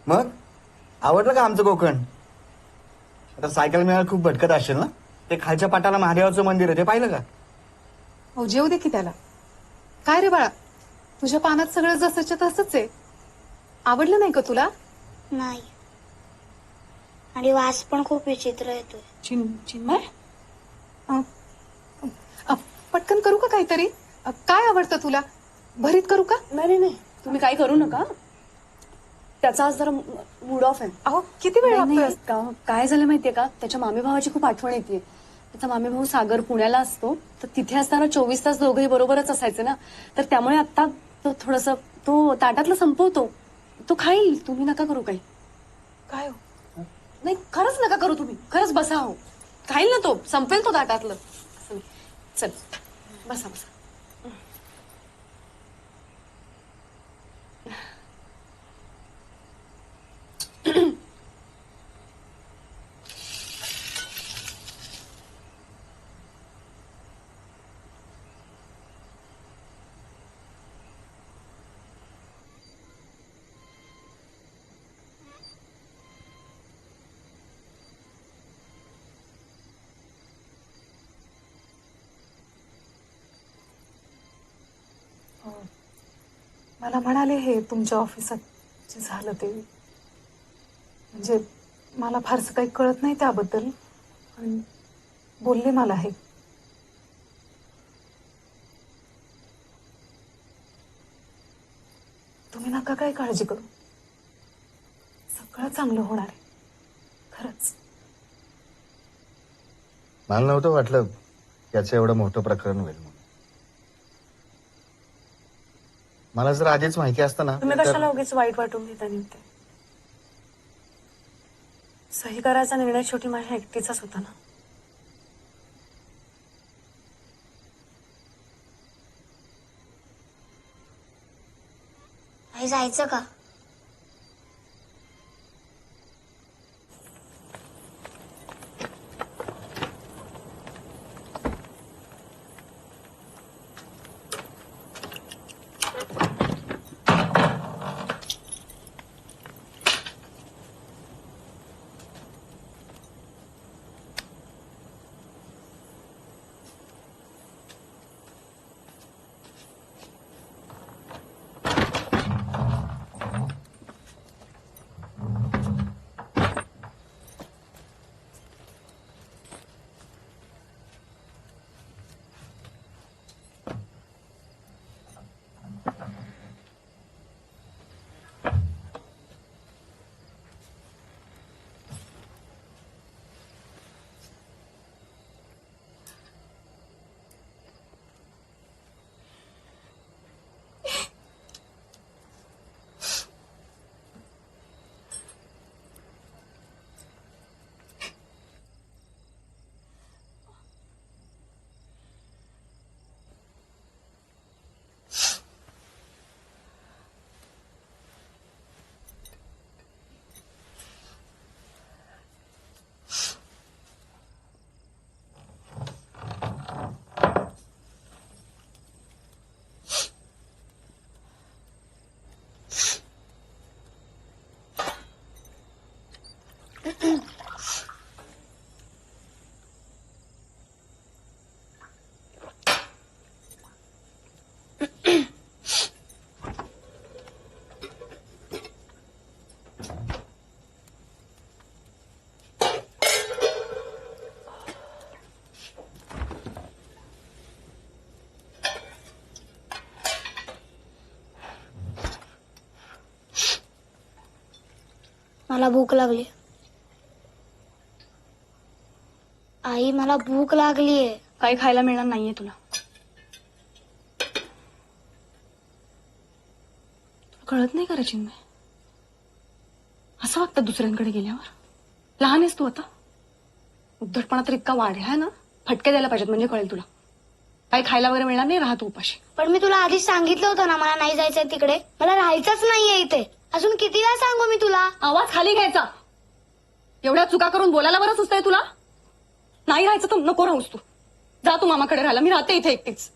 मग आवडलं का आमचं कोकण? आता सायकल मिळायला खूप भटकत असेल ना? ते खालच्या पाटाला महादेवाचं मंदिर आहे, ते पाहिलं का? हो जेऊ दे की त्याला. काय रे बाळा, तुझ्या पानात सगळं जसंच्या तसंच आहे. आवडलं नाही का तुला? नाही, आणि वास पण खूप विचित्र येतोय. चिन्मय, पटकन करू का काहीतरी? काय आवडतं तुला? भरीत करू का? नाही नाही, तुम्ही काही करू नका. त्याचा आज जरा मूड ऑफ आहे. अहो किती वेळ लागतोय? काय झालं माहितीये का, त्याच्या मामी भावाची खूप आठवण येते. त्याचा मामी भाऊ सागर पुण्याला असतो, तर तिथे असताना 24 तास दोघंही बरोबरच असायचे ना, तर त्यामुळे आता तो थोडस तो ताटातलं संपवतो. तो खाईल, तुम्ही नका करू काही. काय नाही, खरंच नका करू तुम्ही. खरंच बसा. हो, खाईल ना तो, संपेल तो ताटातलं. चल बसा बसा. मला म्हणाले हे तुमच्या ऑफिसात जे झालं ते, म्हणजे मला फारसं काही कळत नाही त्याबद्दल, पण बोलले मला हे. तुम्ही नका काय काळजी करू, सगळं चांगलं होणार आहे. खरंच मला नव्हतं वाटलं याचं एवढं मोठं प्रकरण होईल म्हणून. मला जर आधीच माहिती असतं ना तुम्ही तर- कशाला उगीच वाईट वाटून घेता निघते. सही करायचा निर्णय शेवटी माझ्या एकटीचाच होता ना. आई जायचं का? मला भूक लागली. आई मला भूक लागलीये. काही खायला मिळणार नाहीये तुला. कळत नाही का रे चिन्मय? असं वागतात दुसऱ्यांकडे गेल्यावर. लहान आहेस तू आता. उद्धटपणा तर इतका वाढलाय ना, फटके द्यायला पाहिजेत म्हणजे कळेल तुला. काही खायला वगैरे मिळणार नाही, राहा तू उपाशी. पण मी तुला आधीच सांगितलं होतं ना मला नाही जायचंय तिकडे. मला राहायचंच नाहीये इथे. अजून किती वेळा सांगू मी तुला? आवाज खाली घ्यायचा. एवढ्या चुका करून बोलायला बरं सुचतंय तुला. नाही राहायचं तर नको राहूस तू. जा तू मामाकडे राहायला. मी राहते इथे एकटीच.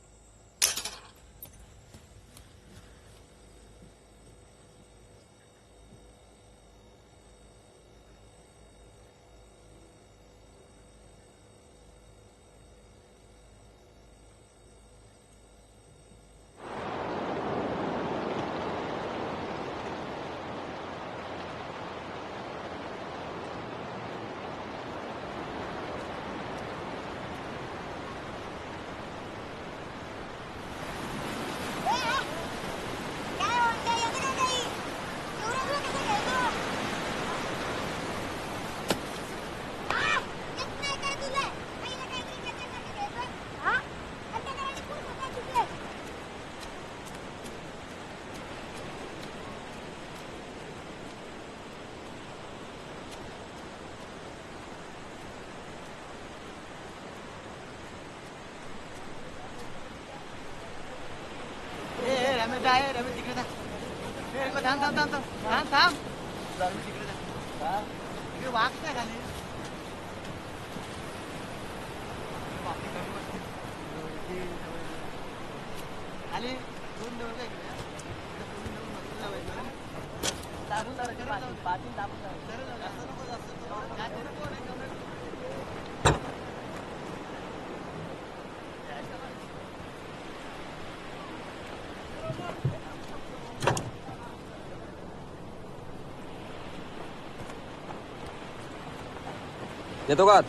येतो का आत?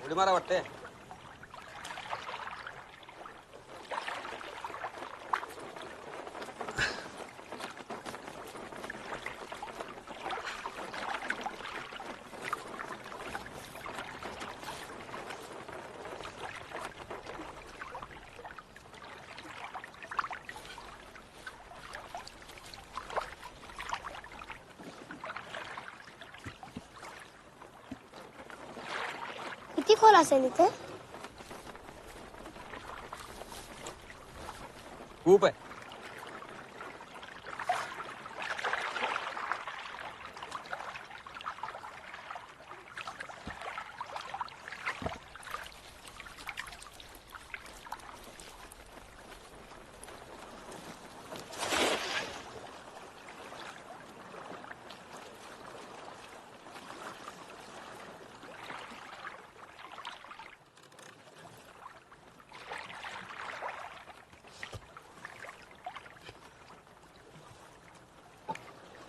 उडी मारा वाटते. किती खोल असेल इथे? खूप आहे.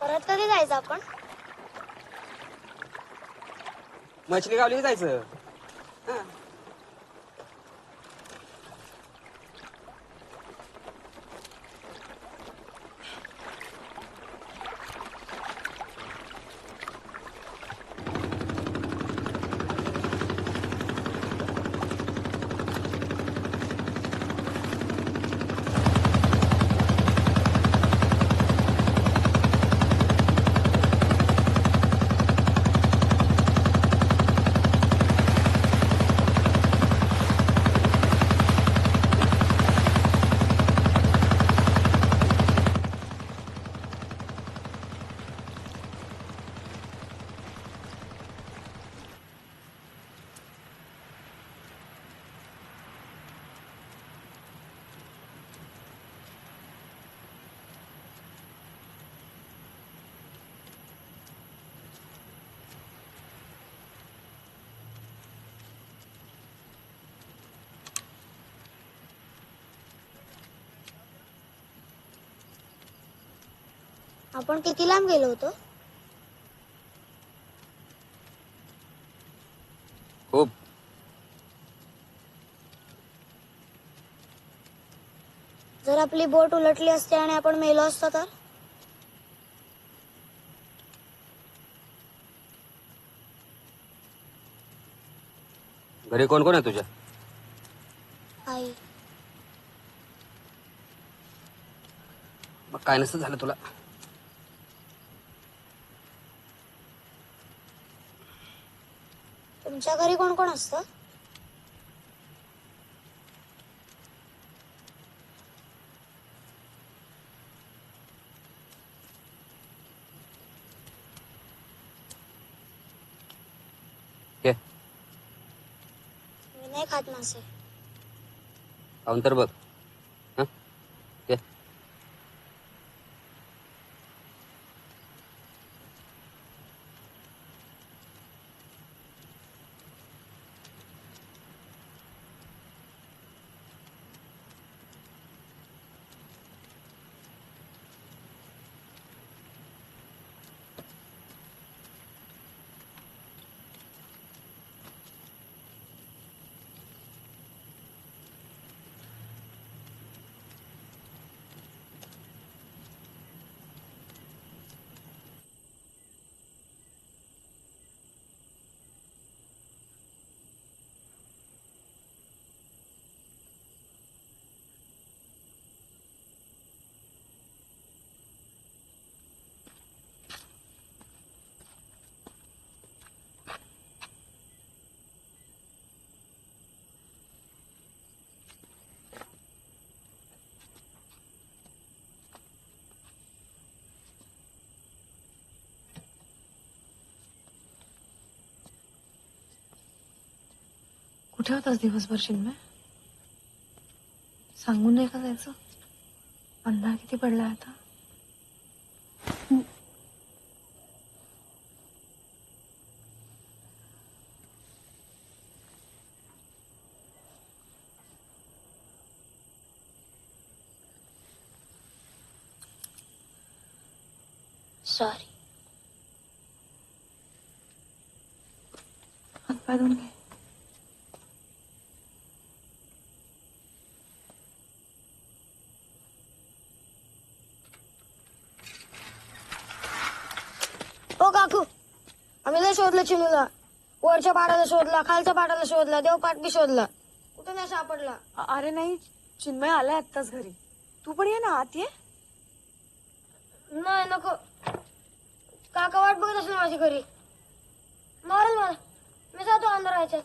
परत कधी जायचं आपण? मछली गावली जायचं. आपण किती लांब गेलो होतो? खूप. जर आपली बोट उलटली असते आणि आपण मेलो असतो तर? घरी कोण कोण आहे तुझ्या? आई. मग काय नसतं झालं तुला? तुमच्या घरी कोण कोण असतं? ये मी नाही खात मासे. खाऊन तर बघ. हं? ये. कुठे होतास दिवसभर चिन्मय? सांगून नाही का जायचं? अंधार किती पडलाय आता. सॉरी. हातपाय धुवून घे. शोधलं चिनूला. वरच्या पाडाला शोधला, खालच्या पाडाला शोधला, देवपाट बी शोधला, कुठं नाही सापडला. अरे नाही, चिन्मय आलाय आत्ताच घरी. तू पण ये ना, आत ये. नाही नको, काका वाट बघत असेल माझी घरी. मारेल मला, मी जातो अंदर राहायच्यात.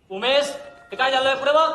उमेश, हे काय झालंय पुढे बघ.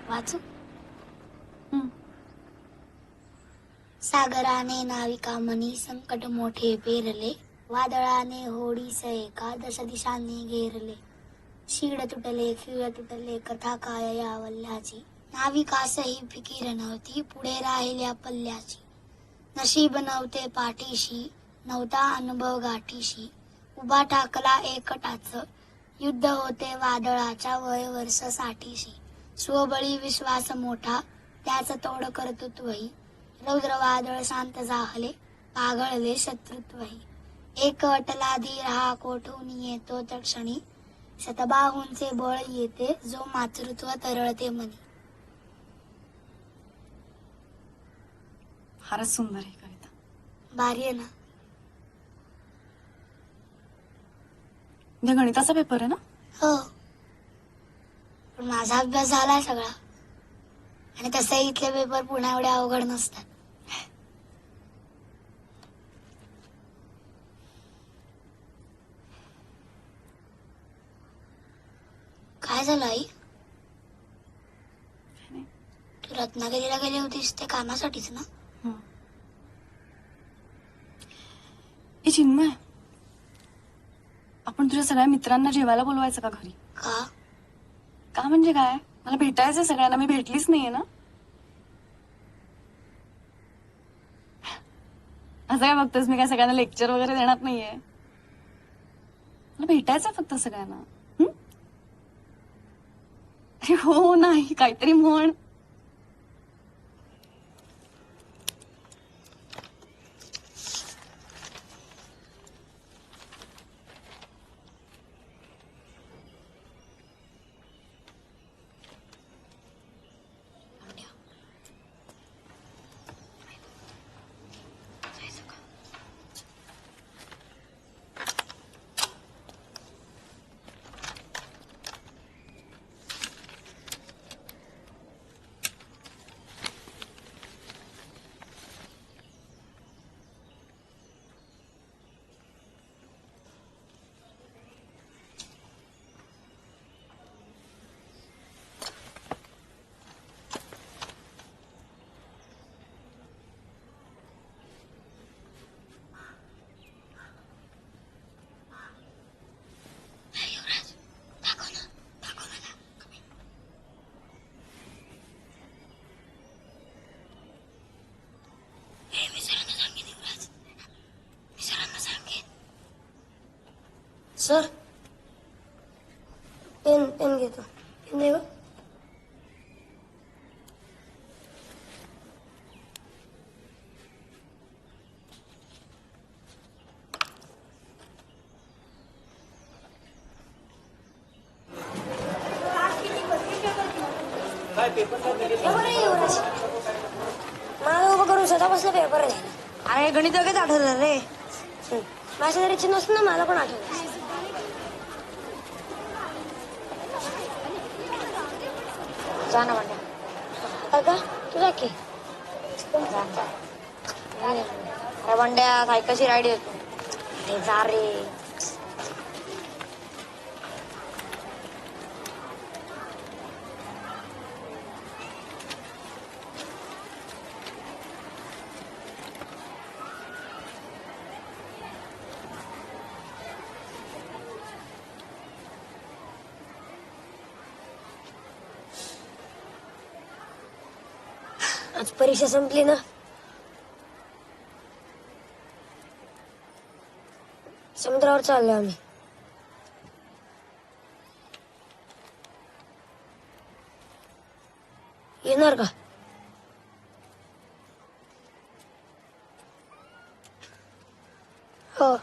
वाचू. सागराने नाविका मनी संकट मोठे पेरले, वादळाने होडीस एकादश दिशांनी घेरले. शीड तुटले, खिळ तुटले, कथा काय या वल्ल्याची. नाविकासही फिकीर नव्हती, पुढे राहिल्या पल्ल्याची. नशीब नव्हते पाठीशी, नव्हता अनुभव गाठीशी. उभा टाकला एकटाच, युद्ध होते वादळाच्या, वय वर्ष साठीशी. स्वबळी विश्वास मोठा, त्याच तोड कर्तृत्वही. रौद्र वादळ शांत जाहले, पाघळले शत्रुत्वही. एक अटला धीर हा कोठून येतो तक्षणी, शतबाहूंचे बळ येते, जो मातृत्व तरळते मनी. फारच सुंदर आहे कविता. भारी आहे ना. उद्या गणिताचा पेपर आहे ना? हो, पण माझा अभ्यास झालाय सगळा. आणि तसंही इथले पेपर पुन्हा एवढे अवघड नसतात. काय झालं आई? तू रत्नागिरीला गेली होतीस ते कामासाठीच ना? ए चिन्मय, आपण तुझ्या सगळ्या मित्रांना जेवायला बोलवायचं का घरी? का? का म्हणजे काय? मला भेटायचंय सगळ्यांना, मी भेटलीच नाहीये ना. असं काय बघतोस, मी काय सगळ्यांना लेक्चर वगैरे देणार नाहीये. मला भेटायचंय फक्त सगळ्यांना. अरे हो नाही, काहीतरी म्हण. सर पेन पेन घेतो पेन दे गं. मला उभं करून स्वतःपासून पेपर लिहायला. अरे गणित वगैरे आठवलं रे. माझ्या घरी चिन्ह असतं ना मला पण आठवलं. जा ना बंड्या. का तुझा की अरे बंड्या सायकलची राईड येतो. अरे जा रे. आज परीक्षा संपली ना. समुद्रावर चाललोय आम्ही. येणार का? हो.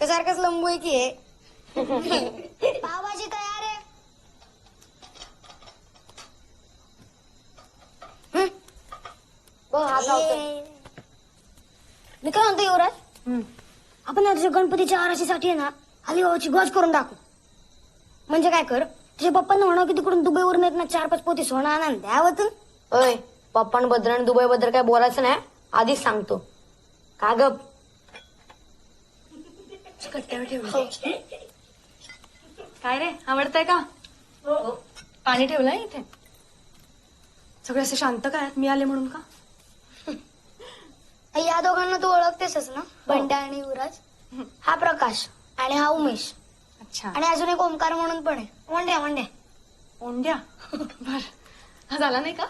सारखंच लंबू आहे की हे. पावभाजी तयार आहे. मी काय म्हणतो युवराज, आपण आज गणपतीच्या आराशीसाठी आहे ना अलिबाबाची गज करून टाकू. म्हणजे काय कर, तुझ्या पप्पांना म्हणा की तिकडून दुबईवरून येत ना 4-5 पोती सोनं आणा द्यावतून. अय पप्पांबद्दल आणि दुबई बद्दल काय बोलायचं नाही, आधीच सांगतो. का गप काय रे आवडतंय का? पाणी ठेवलंय इथे. सगळे असे शांत काय मी आले म्हणून का? या दोघांना तू ओळखतेसच ना, बंड्या आणि युवराज. हा प्रकाश आणि हा उमेश. अच्छा. आणि अजून एक ओंकार म्हणून पण आहे. वंड्या वंड्या ओंड्या. बर हा झाला नाही का?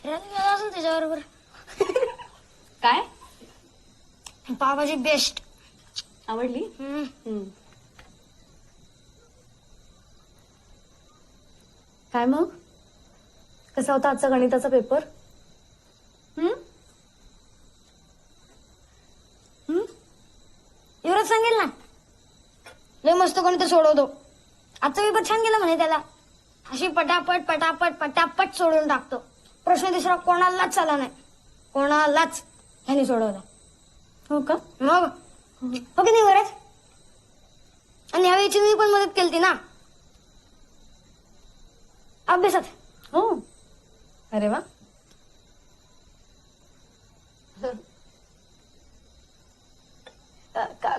असेल त्याच्याबरोबर. काय पावभाजी बेस्ट. आवडली? काय मग कसा होता आजचा गणिताचा पेपर? युवराज सांगेल ना, लय मस्त गणित सोडवतो. आजचा पेपर छान गेला म्हणे त्याला. अशी पटापट पटापट पटापट सोडून टाकतो. प्रश्न दुसरा कोणालाच आला नाही. कोणालाच ह्याने सोडवला. हो का? मग हो की नाही युवराज? आणि यावेळी मी पण मदत केली ना अभ्यासात. हो. अरे वा.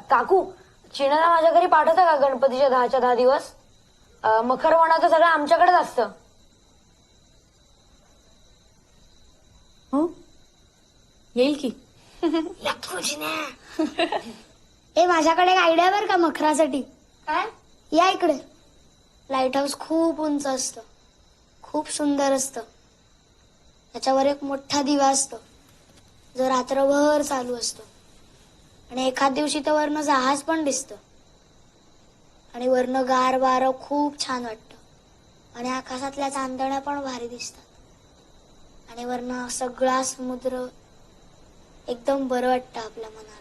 काकू चिणाला माझ्या घरी पाठवता का गणपतीच्या 10च्या 10 दिवस? मखरवणाचं सगळं आमच्याकडेच असतं. हो येईल की. ए माझ्याकडे एक आयडिया बर का मखरासाठी. काय? या इकडे. लाईट हाऊस खूप उंच असतं, खूप सुंदर असतं. त्याच्यावर एक मोठा दिवा असतो जो रात्रभर चालू असतो. आणि एखाद दिवशी तर वरनं जहाज पण दिसतं. आणि वरनं गार वारं खूप छान वाटतं. आणि आकाशातल्या चांदण्या पण भारी दिसतात. आणि वरनं सगळा समुद्र एकदम बरं वाटतं आपल्या मनाला.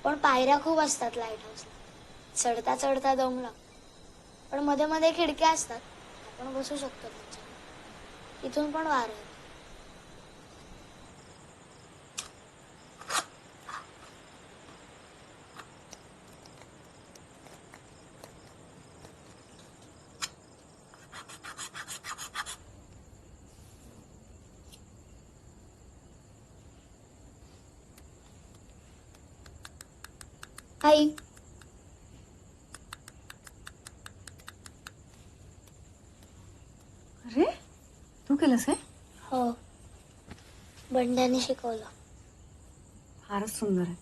पण पायऱ्या खूप असतात लाईट हाऊसला. चढता चढता दम लागतो. पण मध्ये मध्ये खिडक्या असतात, आपण बसू शकतो त्यांच्या. इथून पण वारं येतं. आई अरे तू केलंस आहे? हो, बंड्याने शिकवलं. फारच सुंदर आहे.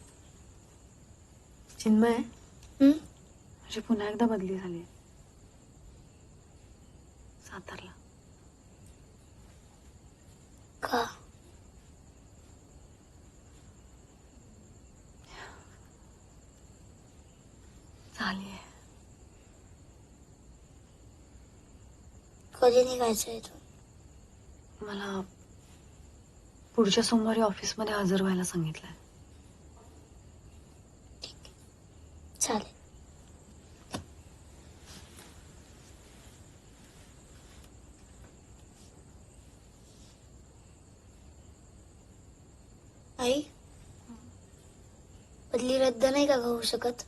चिन्मय माझी पुन्हा एकदा बदली झाली सातारला. का? झालीये. कधी निघायचंय तू? मला पुढच्या सोमवारी ऑफिसमध्ये हजर व्हायला सांगितलंय. चालेल. आई, बदली रद्द नाही का होऊ शकत?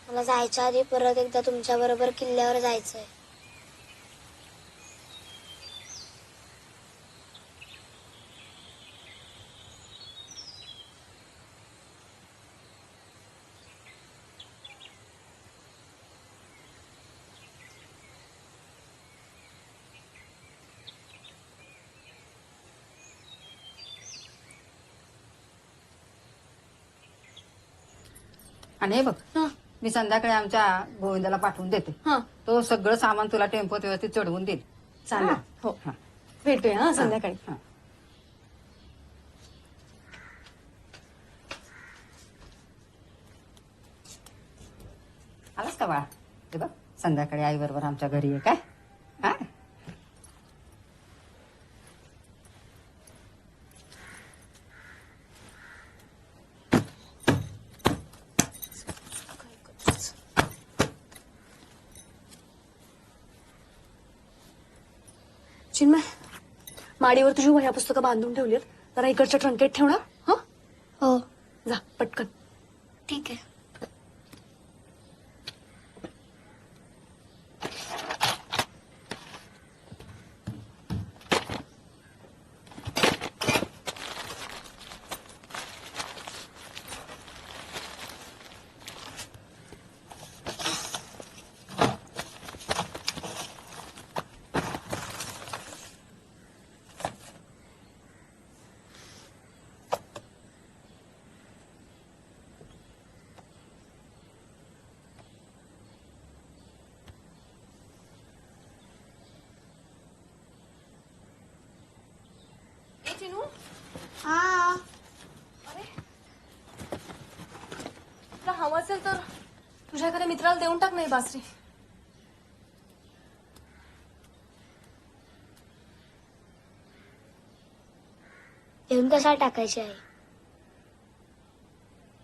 मला जायच्या आधी परत एकदा तुमच्या बरोबर किल्ल्यावर जायचंय. आणि हे बघ, मी संध्याकाळी आमच्या गोविंदाला पाठवून देते. तो सगळं सामान तुला टेम्पोत व्यवस्थित चढवून देईल. चालेल. हो, भेटूया हा संध्याकाळी. आलास का बाळा? हे बघ, संध्याकाळी आई बरोबर आमच्या घरी आहे काय? हा, चिन्मय, माडीवर तुझी वह्या पुस्तकं बांधून ठेवलीत, जरा इकडच्या ट्रंकेत ठेव ना. हा, हो, जा पटकन. ठीक आहे. हा तुला हवं असेल तर तुझ्या एखाद्या मित्राला देऊन टाक नाही बासरी. येऊन कसा टाकायची आहे?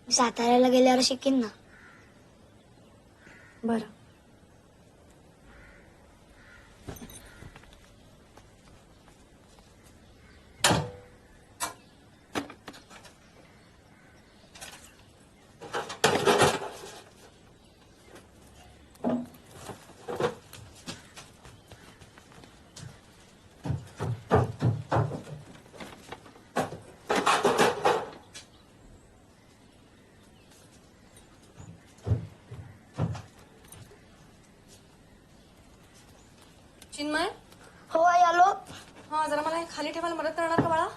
मी साताऱ्याला गेल्यावर शिकेन ना. बरं. चिन्मय, हो आई आलो. हा जरा मला हे खाली ठेवायला मदत करणार का बाळा?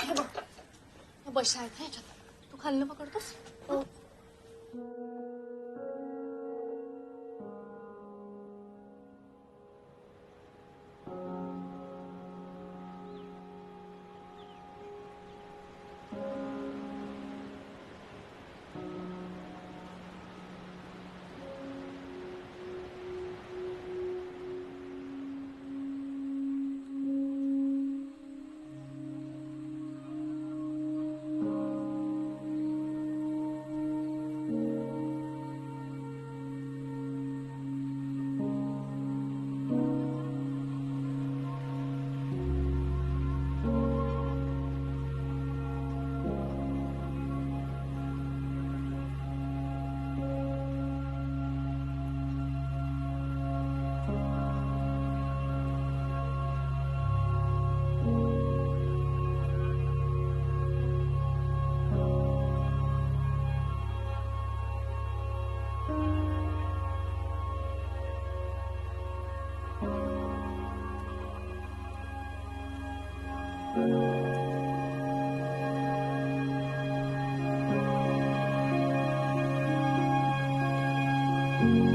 हे बघ, हे बशा आहेत ना याच्यात. तू खाली पकडतोस? हो. हो